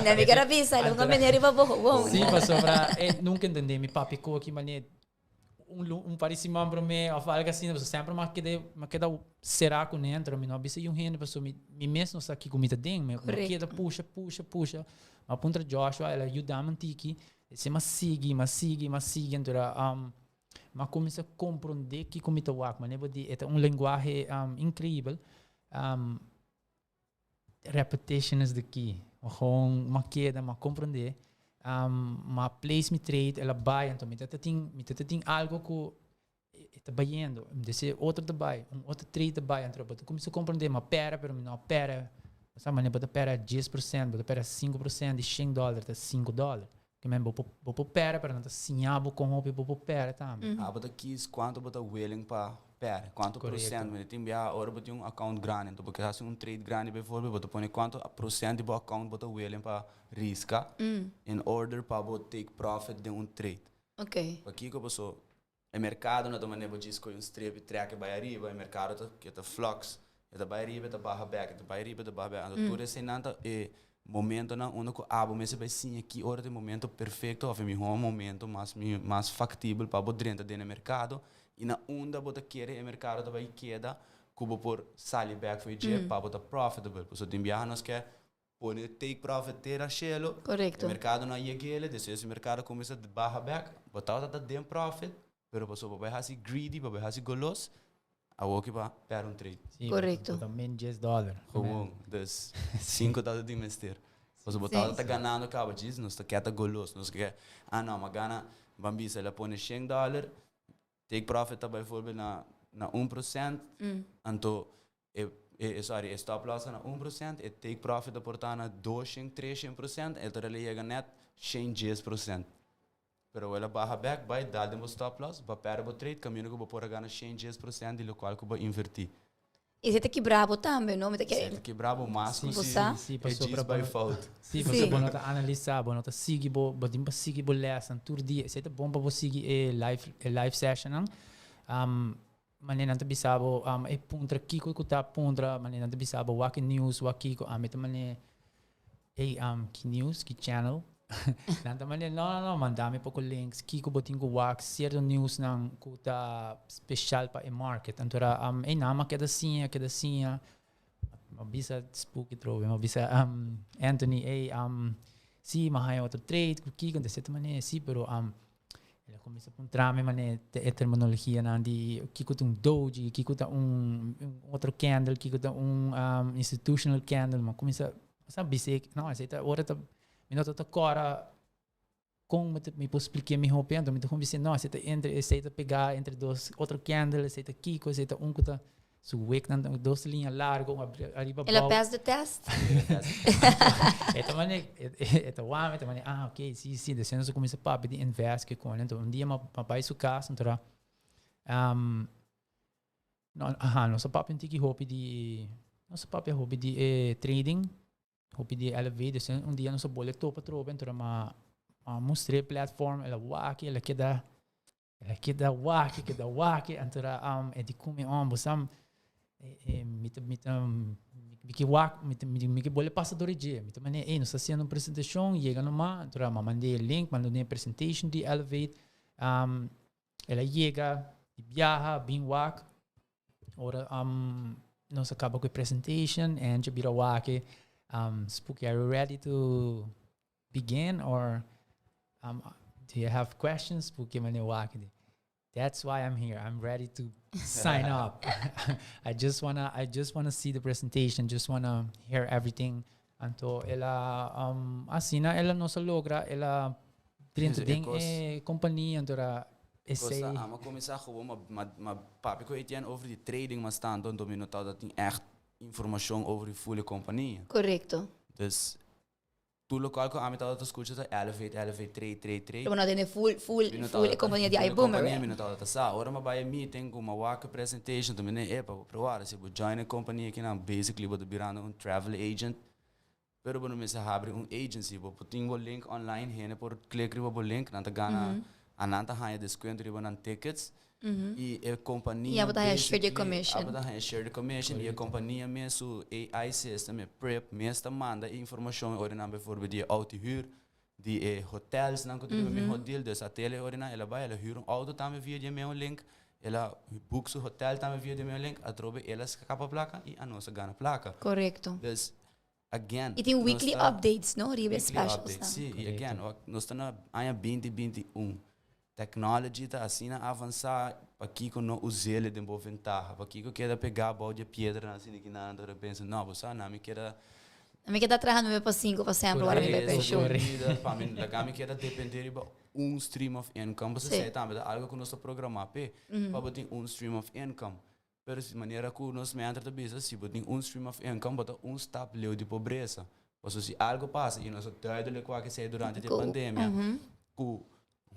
Na minha cabeça, não maneira vai bom. Sim, passou para nunca entendi me papi com que maneira parece membro me ou algo assim, você sempre me queda será com dentro, me não bisa yung gente, pessoa me mesmo está aqui comida dentro, me queda puxa, a ponta Joshua ela ajuda a tiki, se mas sigue, então mas começa a compreender que comida work, mas é linguagem incrível, repetition is the key, uma queda, mas compreender. Ma place me trade ela vai então me tem algo que está baiando desse outro trabalho outro trade trabalho então eu comecei a compreender mas pera pero não pera sabe mas bota pera 10% bota pera 5% de $100 tá $5 que mesmo vou pera pero não tá sinhabo com roupa vou pera tá bota quis quanto bota willing para pera quanto porcento me tem bia ora bota account grande então porque faz trade grande before bota põe quanto porcento do account bota willing para risca in order para take profit de trade. Ok. Aqui que eu posso o mercado não também vou dizer que strip track vai arriba, o mercado que tá flux, tá vai arriba, tá barra back, tá vai arriba, tá barra back. Então tudo esse nada é momento na onde que abo mas vai sim aqui hora de momento perfeito, of um momento mais factível para botar dentro do mercado e na onda bota querer o mercado vai queda cubo por sair back foi dia para botar profitable, por isso tem bianos que pode take profit ter a chelo. Correcto. O mercado não ia aquele, depois o mercado começa a barra back, botar o dentro profit, pero pessoa vai fazer greedy, vai fazer goloso, a outra vai per trade. Correcto. Também $10. Gewoon, dus $5 de investir. Você botar tá ganhando acaba disso, nós tá quer goloso, nós quer não, mas gana, bambisa ela põe $100, take profit tá bijvoorbeeld na 1%, então sorry, stop loss na 1%, e take profit tá portar na 2%, 3%, então ele chega net 10%. Pero ela barra back, vai dar de stop loss, vai perder o trade, caminho que vai pôr a ganhar 10%, e o qual que vai invertir. E você tem que bravo também, não? Você que bravo mas Sim, se sim, passou diz by fault. Sim, Sim. você pode analisar, pode seguir, pode seguir o lesson, todo dia. Você é bom para você seguir live session, não? Maneira não te bisabo, é puntra kiko que tá puntra, maneira não te bisabo, waki news, waki ko, então maneira que news, que channel. Nanta maneira não, mandame pouco links, kiko botinho wak, certo news não, que tá especial para o market. Então é nama que é assim, mabisa spooky trove, mabisa Anthony si mahay outro trade, kiko de certa maneira, si, pero ela começa com trame, mané, a terminologia não de kiko tem doji, kiko tem outro candle, kiko tem institutional candle, mas começa a bisek, não, aceita, ora tá minuto tá cora com me posso explicar me roupa, então me tô conversando, não, aceita pegar entre dois outro candle, aceita kiko, aceita que tá so week não duas linhas largas, arriba Ela pass the test? Então mané, ok, sim, descendo se começa a pedir invest que com, então dia vai su casa, então nossa papo tem que hobby de trading, hobby de elevate, dia nosso boleto topa tropa, então mostrei platform, ela waki, ela queda waki, então é de comer bosam me boleh passa do dia, me também nós fazendo uma apresentação, chega numa, então mandei link, mandei presentation de elevate, ela chega, viaja, bem wak, ora nós acaba com a presentation, and já vira waki. Spooky, are you ready to begin, or do you have questions? Spooky, that's why I'm here. I'm ready to sign up. I just wanna see the presentation. Just wanna hear everything. Anto ela asina ela não se logra ela dentro de companhia antora essay. Maar começar gewoon maar papi ko etian over die trading maar staan dan domino dat tem echt informação over die fulle companhia. Correcto. Dus tu local ko amit dat escucha elevate trade. Pero não tem full companhia de iBoomer. Companhia mina dat sa. Ora ma vai meeting com uma waka presentation to mine para provar se bo join a companhia que não basically bo birando um travel agent. Pero bo no me se abre agency bo puting bo link online hene por click riba bo link nanta gana ananta hanya desconto riba nan tickets. E a companhia e a share the commission. E a companhia mesmo AI system, prep, mesmo manda informação orina bijvoorbeeld die autohuur, die hotels não que tu me hotel, dus a tele orina ela vai ela huur auto também via de meu link, ela book su hotel também via de meu link, a trobe ela capa placa e a nossa gana placa. Correcto. Dus again. E tem weekly updates, no? Ribe specials. Sim, e again, nós estamos em 2021. Technology está assim a avançar para que não use ele de boa ventaja, para que eu quero pegar a bola de pedra assim que não anda pensa não você não me quer me queda trabajando para 5 por exemplo agora me pension para mim lá me quer depender de stream of income você sei também algo que nós programar para ter stream of income pero de maneira que nós me entra da business se botar stream of income botar stop leu de pobreza porque se algo passa e nós duidelijk qua que sei durante a pandemia que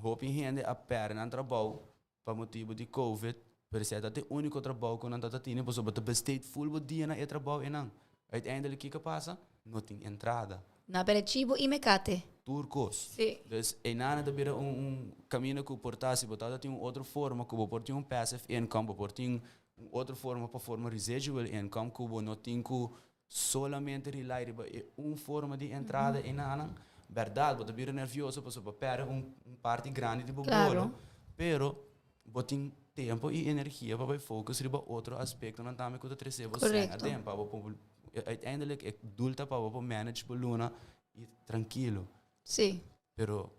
hoop in hende a perna trabalho para motivo de COVID, per se dat de único trabalho que não está tendo, pois o besteed full dia na trabalho e não. Uiteindelijk que passa, não tem entrada. Na aperitivo e mecate. Turcos. Sim. Dus nada de bira caminho que portasse, botada tem outra forma que vou ter passive income, vou ter outra forma para forma residual income que vou não tem que solamente rely forma de entrada e nada. Verdade, você vira nervioso para perder parte grande de bolo, pero você tem tempo e energia para focar em outro aspecto não também que você recebe sem tempo, uiteindelijk é dulta para você manage boluna e tranquilo. Sim. Pero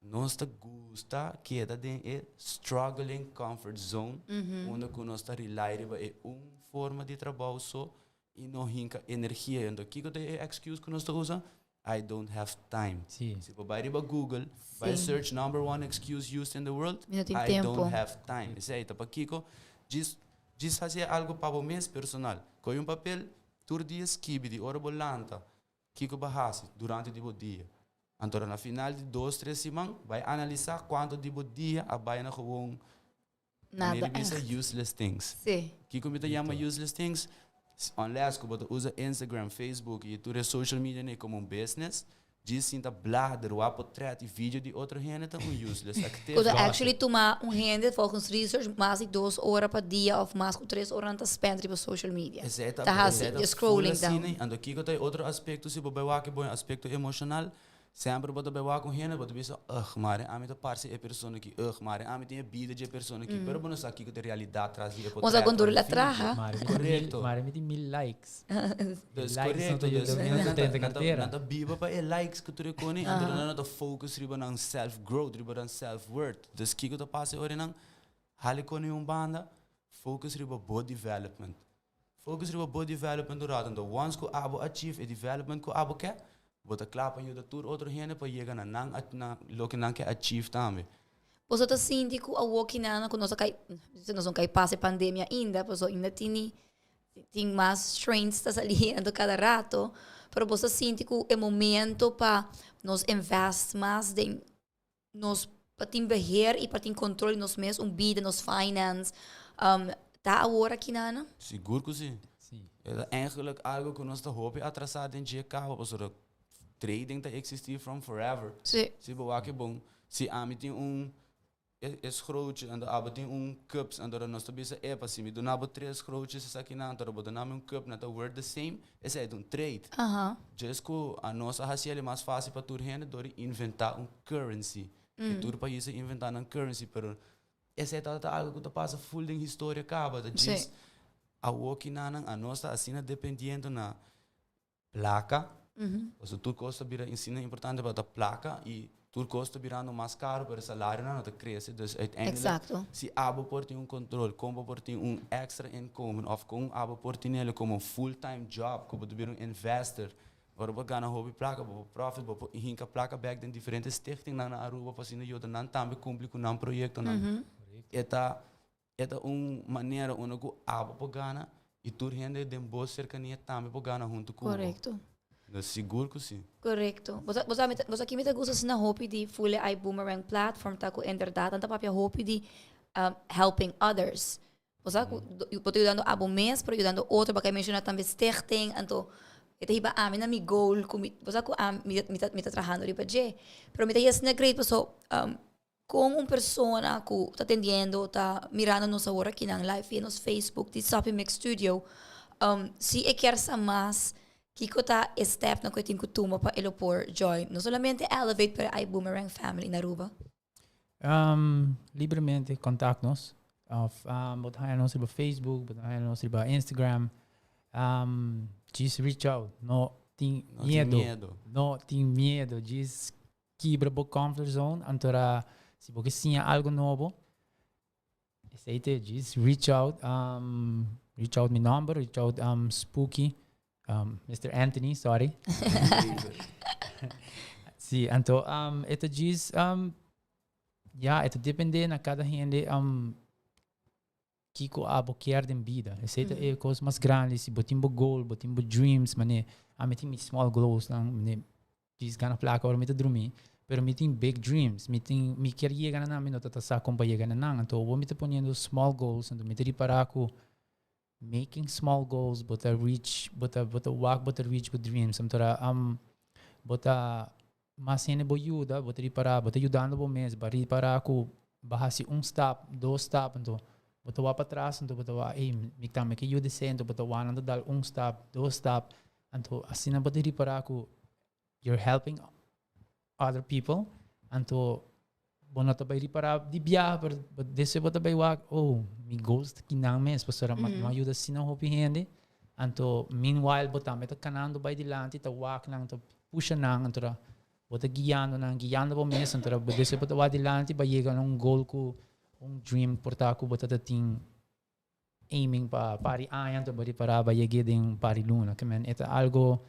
nós gusta que é struggling comfort zone, onde nós está rely forma de trabalho só e não hinca energia. Então, que é excuse que nós usamos? I don't have time. Sim. Se você vai riba Google, vai Sim. search number one excuse used in the world, Eu não tenho I tempo. don't have time. Isso aí, tá para Kiko, diz fazer algo para o mês personal. Coi um papel, tur dias kibi de hora bolanta, Kiko bahasi durante o dia. Então, na final de 2-3 semanas, vai analisar quanto de dia a vai na gewoon Nada. visa useless things. Sim. Kiko me chama useless things, unless que você usa Instagram, Facebook e tudo social media né, como um business, diz sinta bladder, o portrait e vídeo de outra gente tá useless. Quando actually tomar rende volgens research mais de 2 horas per dia of mais de 3 horas te spend op social media. Exato. Tá assim, you're scrolling down. Ando Kiko tem outro aspecto, se você vai bom aspecto emocional, sempre você vai com gente, você pensa, mare, a mim tá parece é pessoa aqui, mare, a mim tem a vida de pessoa aqui, pero não sabe que tem realidade traz de Mas a quando ela traja, Correto. Mare met die 1000 likes. Dus Likes não correto, te dus ajuda a ter carteira. nata biba pa likes que tu recone, então nata focus riba ng self-growth, riba ng self-worth. Dus kiko ta pase ori nang hali ko yung banda, focus riba body development. Focus riba body development durante, então once ko abo achieve e development ko abo ke, bota klapa yung da tour outro hene pa yega na nang at na loki nang ke achieve tambe. você tá síndico a walking na quando nós não cai passe pandemia ainda, pois ainda tem mais strains tá saliendo cada rato, pero você síndico é momento para nós invest mais de nós para tem beheer e para tem controle nos mês vida, nos finance, tá agora aqui na Seguro que sim. Sim. É eigenlijk algo que nós tá hope atrasado em dia carro, pois o trading tá existir from forever. Sim. Se boa que bom. Se a mim tem es grootje en de abo tem cups en de nós também se é para se me do nabo 3 grootjes is aqui na então do nabo cup na the word the same é trade. Just que a nossa raciel é mais fácil para tu rende do inventar currency. E tudo país inventar currency, pero esse é algo que passa full de história acaba, da diz a walking na a nossa assina dependendo na placa. Então tudo custa vira ensina importante para a placa e tudo custa virando mais caro para o salário não cresce, dus uiteindelijk se abo por ter controle, como por ter extra income of com abo por ter nele como full-time job, como de vir investor, para você ganhar hobby placa, para profit, para hinka placa back em diferentes stichting na Aruba para sino eu não também cumprir com um projeto não. Eta maneira onde o abo por ganhar e tudo rende de boa cercania também por ganhar junto com. Correcto. Seguro que sim. Correcto. Você aqui me gusta na hope de fully ai boomerang platform tá com inderdaad anta papia hope de helping others. Você pode ajudando abo mês, para ajudando outro, para mencionar também stichting, então ito iba amin na mi goal você ko mi tá trabajando riba je. Pero mi tá yes na great so kung persona ko tá atendendo, tá mirando nos agora aqui ng live e nos Facebook de Soppy Mix Studio, si e quer sa mas Kiko ta step na ko iting kutuma pa elopor joy. No solamente elevate para ay boomerang family na Aruba. Livremente contact-nos. Bothayan-nos riba Facebook, bothayan-nos riba Instagram. Just reach out. No ting medo. No ting medo. Just quebra bo comfort zone. Antora, se você tinha algo novo, just reach out. Reach out my number, reach out Spooky. Mr. Anthony, sorry. Sí, então, ito diz, ito depende na cada gente kiko abo quer de vida. Essa é coisa mais grande, se botimbo goal, botimbo dreams, mane, meeting small goals, mane, diz gana placa or mita dormir, pero meeting big dreams, meeting mi quer chegar na namin, tatasa kung pa chegar na nang, então, vou mita poniendo small goals, então, mita para ako, making small goals, but reach with dreams. But mas hindi bo yuda, but ayudando bo mes, bari para ako bahasi stop, 2 stop, então, but wa patras, então, but mikta me que yuda se, então, but wa nando dal stop, 2 stop, então, asina but para ako, you're helping other people, então, bono tabay para di biya, but desse bota bay wak, mi goals kinang mes, pasara mayuda sina hopi hindi, anto meanwhile bota meta kanando bay dilante ta wak lang to pusha nang antora bota guiando po mes antora but desse bota wa dilante ba yega ng goal ko, dream porta ko bota tating aiming pa pari ayan to bari para ba yegi ding pari luna, kamen eta algo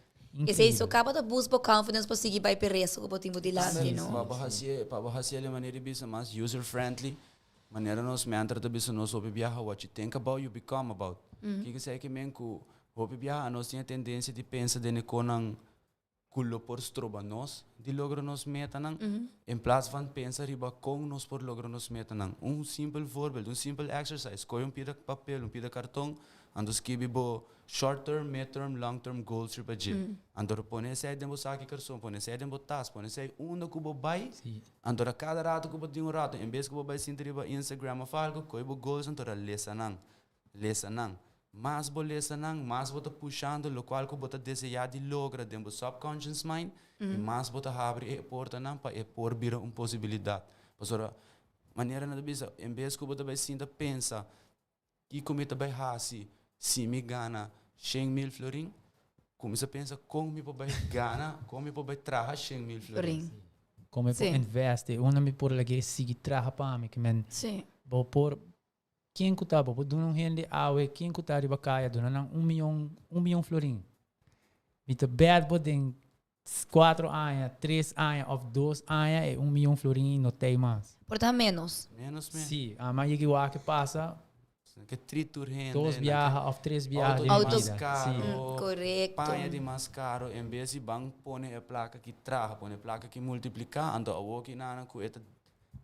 Esse isso acaba de boost confidence para seguir vai pereso com o tempo de lá, Sim, não? Para você a maneira de mais user friendly, maneira nós mentor de bisa nós sobre viajar, what you think about, you become about. Que sei que men ku hope viajar nós tinha tendência de pensar de nekonang kulo por stroba nós de logra nos meta nang em plaats van pensar riba com nós por logra nos meta nang simpel voorbeeld, simpel exercise, coi pida papel, pida cartão, ando escrevi bo short term, mid term, long term goals riba je. Ando pone sai dembo saki carson, pone sai dembo tas, pone sai kubo bai. Ando cada rato kubo de rato, em vez kubo bai sinter riba Instagram of algo, coi bo goals ando lesa nang. Mas bolesa nang, mas bota puxando, lo qual que bota desejar de logra dentro do subconscious mind, e mas bota abre a porta nang para por vir uma possibilidade. Pastora, maneira na bisa, em vez que bota vai sinta pensa, que cometa vai hasi, se me gana 100.000 florin, começa a pensar como me vai gana, como me vai trazer 100.000 florin. Como eu investe, uma me por lagi seguir traha para mim, que men, vou por quem kuta bo do não rende awe quem kuta riba kaya do não 1 milhão florin. Mit bad bo den 4 anos, 3 anos of 2 anos é 1 milhão florin no tem mais. Portanto menos. Menos mesmo. Sim, a mais que passa que tritur rende. 2 viaja of 3 viaja. Autos caro. Correcto. Panha de mais caro, em vez de banco pone a placa que traga, pone a placa que multiplica, ando a woki nana ku eta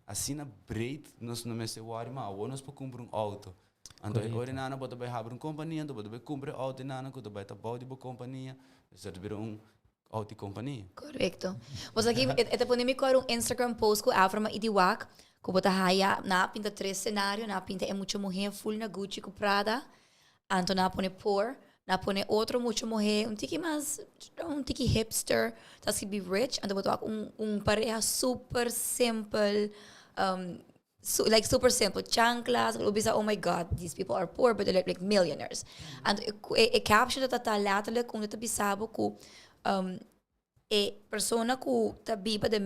assim na breed nós não me se worry mas nós para comprar auto ando ori nana bota vai abrir companhia ando bota vai comprar auto nana que vai tapar de companhia isso é auto companhia correcto você aqui até pone me cor Instagram post com a forma idiwak que bota haya na pinta 3 cenário na pinta é muito mulher full na Gucci com Prada anto na pone poor na pone outro muito mulher um tiki hipster tá que be rich ando bota pareja super simple like super simple chanclas ubisa oh my god these people are poor but they're like millionaires and a caption that letterlijk kung ito bisabo ko e persona ko ta biba the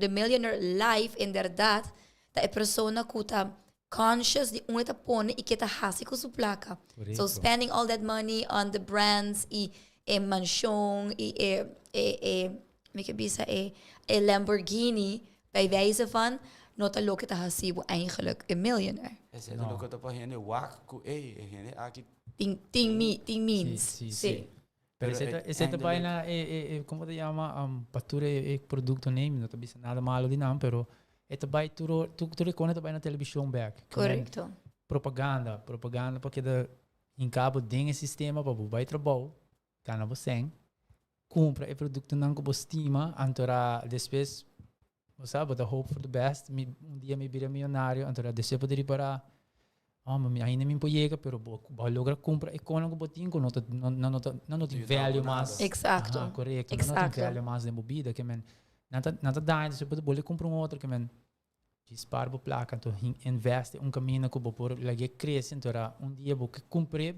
millionaire life in verdad ta e persona ko ta conscious di unita pone e kita hasi ko su placa so spending all that money on the brands e mansion me que bisa e Lamborghini bij wijze van nota lo que ta hasibo eigenlijk een miljonair. Esse é o que eu tô fazendo wak ku aqui Ting means. Sí. Pero esse também na como te chama patura produto name não tá nada malo de não, pero é também tu reconhece também na televisão back. Correcto. Propaganda porque da em cabo tem sistema para vai trabalho, cana você compra o produto não que você estima, antora depois sabe, the hope for the best. Dia me vira milionário, então depois poderia para ainda me empoiega, pero vou lograr comprar econômico botinho, não tem value mais. Exato. Correto. Não tem value mais de bebida, que men nada dá, você pode comprar outro que men dispara a placa, então investe caminho que vou por lá que cresce, então dia vou comprar,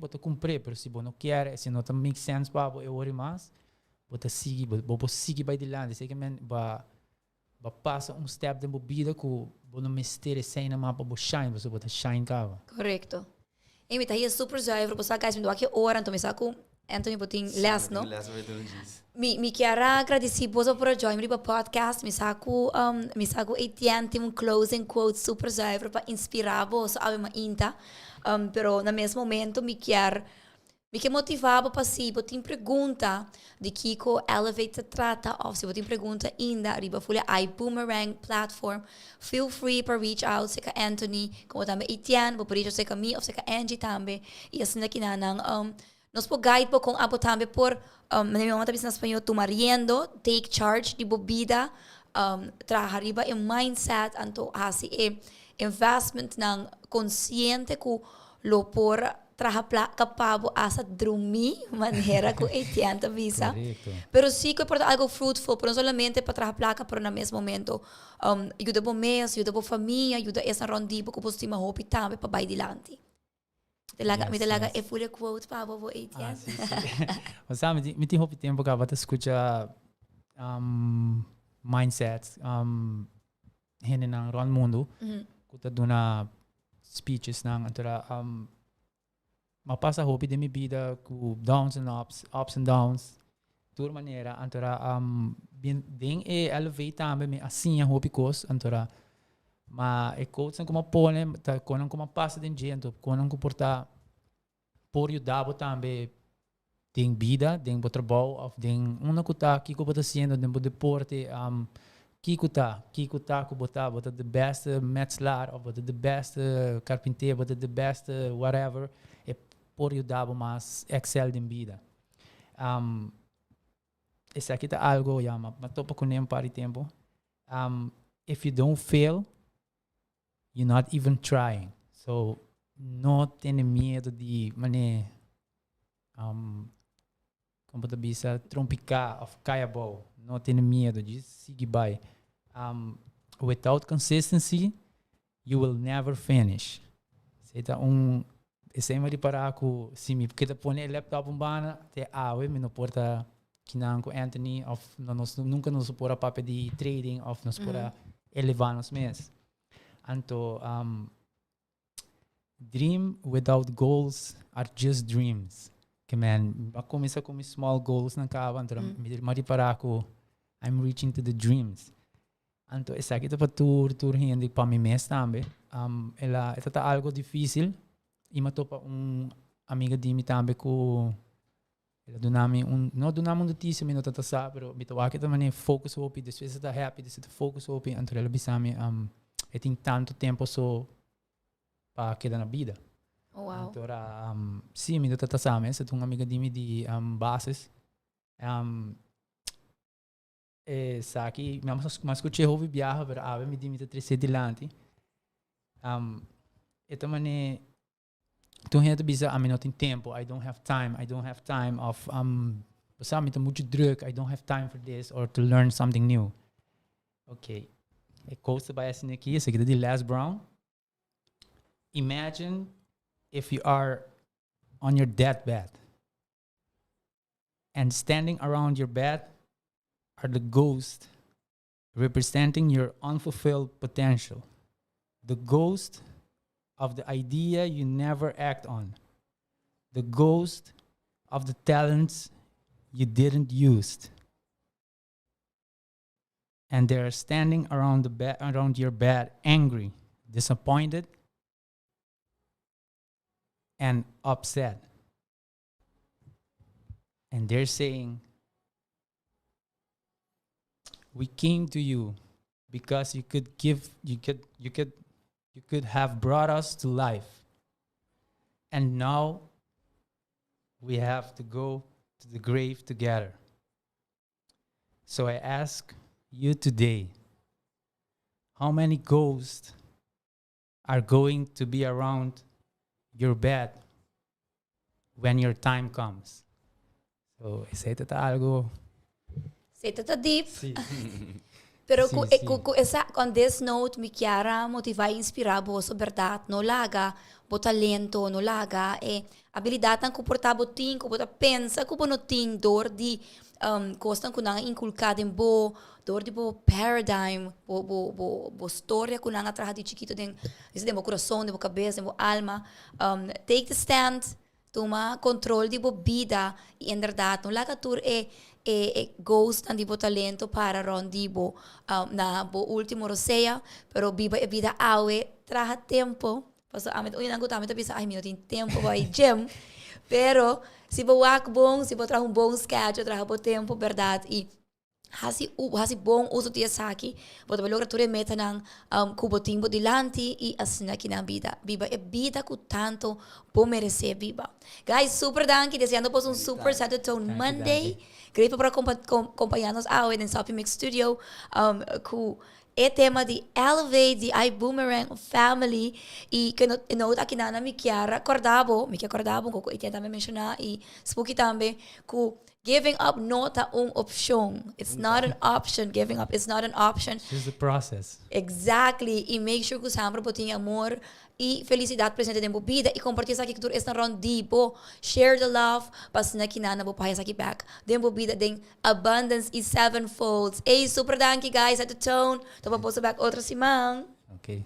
pero se não quer, se não make sense para eu ori mais, vou seguir vai de lá, sei que men passa step de bebida que não mistério sem na mapa bo shine, você bota shine cava. Correcto. E me tá aí super zuiver, você guys me do aqui hora, então me saco Anthony botin les, no? Me quero agradecer por join me para podcast, me saco Etienne tem closing quote super zuiver para inspirar vos a uma inta, pero na mesmo momento me quero motivar para si, botin pergunta de Kiko Elevate trata of se botin pergunta ainda riba folha iBoomerang platform. Feel free para reach out se ka Anthony, como também Etienne, bo reach out se ka me of se ka Angie também. E assim na kinanang nos po guide po kung abo também por na tabi na espanhol tumariendo, take charge di bobida, traha riba e mindset anto hasi investment ng consciente ko lo por traha kapabo asa drumi manera ko etianta visa. Pero sí que por algo fruitful, pero no solamente para traha placa, pero na mesmo momento ayuda po mes, ayuda po família, ayuda essa rondibo ko po stima hopi tambe pa bay dilante. Me talaga é full quote pa abo po etian. Mas sabe, me tem hopi tempo ka bata escucha mindsets hene nang ron mundo. Kuta duna speeches nang antara mapasa hopi de mi vida ku ups and downs tour maneira antora ding e elevate tambe me assim a hopi kos antora ma e coach como pone ta konan como passa den gente konan comporta por you dabo tambe ding vida ding botrabou of ding una kuta kiko bota sendo den deporte kikuta ko bota the best metselaar of bota the best carpinteiro bota the best whatever e por you dabo mas excel den vida essa aqui tá algo mas topa com nem para tempo if you don't fail you're not even trying so não tenha medo de mané como tu bisa trompicar of caiabo não tenha medo de seguir by without consistency you will never finish seita esse é parar com se me porque põe laptop bana te me não porta kinang ko Anthony of nunca nos supora papel de trading of nos supora elevar nos mês anto dream without goals are just dreams que man começa com small goals na cava anto mari para ko I'm reaching to the dreams anto essa aqui para tour hindi para mim mês também ela tá algo difícil e matopa amiga de mim também com ela donami notícia me nota sa pero bitawa kita man focus opi después está happy después focus opi anto ela bisami tem tanto tempo so para quedar na vida. Oh, wow. Então, sim, me nota sa me sa tung amiga de mim de bases sa aqui mas escutei houve viaja pero ave me de mim trece dilante então man toen het bisa I not in tempo I don't have time of besame te muito druk I don't have time for this or to learn something new okay ik koos bij as aqui esse aqui de Les Brown imagine if you are on your deathbed and standing around your bed are the ghosts representing your unfulfilled potential the ghost of the idea you never act on, the ghost of the talents you didn't use, and they are standing around your bed, angry, disappointed, and upset, and they're saying, "We came to you because you could have brought us to life. And now we have to go to the grave together. So I ask you today, how many ghosts are going to be around your bed when your time comes?" So, ito algo. Ito deep. Sí. Pero Sim, on this note, mi chiara motiva e inspira boso verdad, no laga, bo talento, no laga, abilidade ng comportar bo ting, ko bota pensa, ko bo no ting, dor di, kostan ko nang inculcado em bo, dor di bo paradigm, bo storia ko nang atraha di chiquito den, esse den bo coração, den bo cabeça, den bo alma, take the stand, toma controle di bo vida, e em verdade, no laga tur ghost ang dibo talento para ron dibo na bo último roseya pero biba e vida awe traha tempo paso amit uyan ang gutamit bisa ay minutin tempo by gym pero si bo wakbong si bo traha bong schedule traha bo tempo verdade e hasi bom uso dia saki bo tabe logra ture meta ng kubo timbo dilanti e asina kinang vida biba e vida ku tanto po merece biba guys super danke deseando po un super Set the Tone Monday grato para acompanhar-nos hoje no Sophie Mix Studio com o tema de Elevate, de iBoomerang Family e que no aqui na mi chiara acordavo com o também mencionar e spooky também com giving up not option. It's not an option. Giving up is not an option. It's the process. Exactly. E make sure que sempre botem amor e felicidade presente dentro da vida e compartilhar isso aqui que tu está rondipo. Share the love. Pas na kinana bo pahas aqui back. Dentro da vida den abundance e sevenfold. Hey, super danke guys at the tone. Tô posto back outra semana. Okay.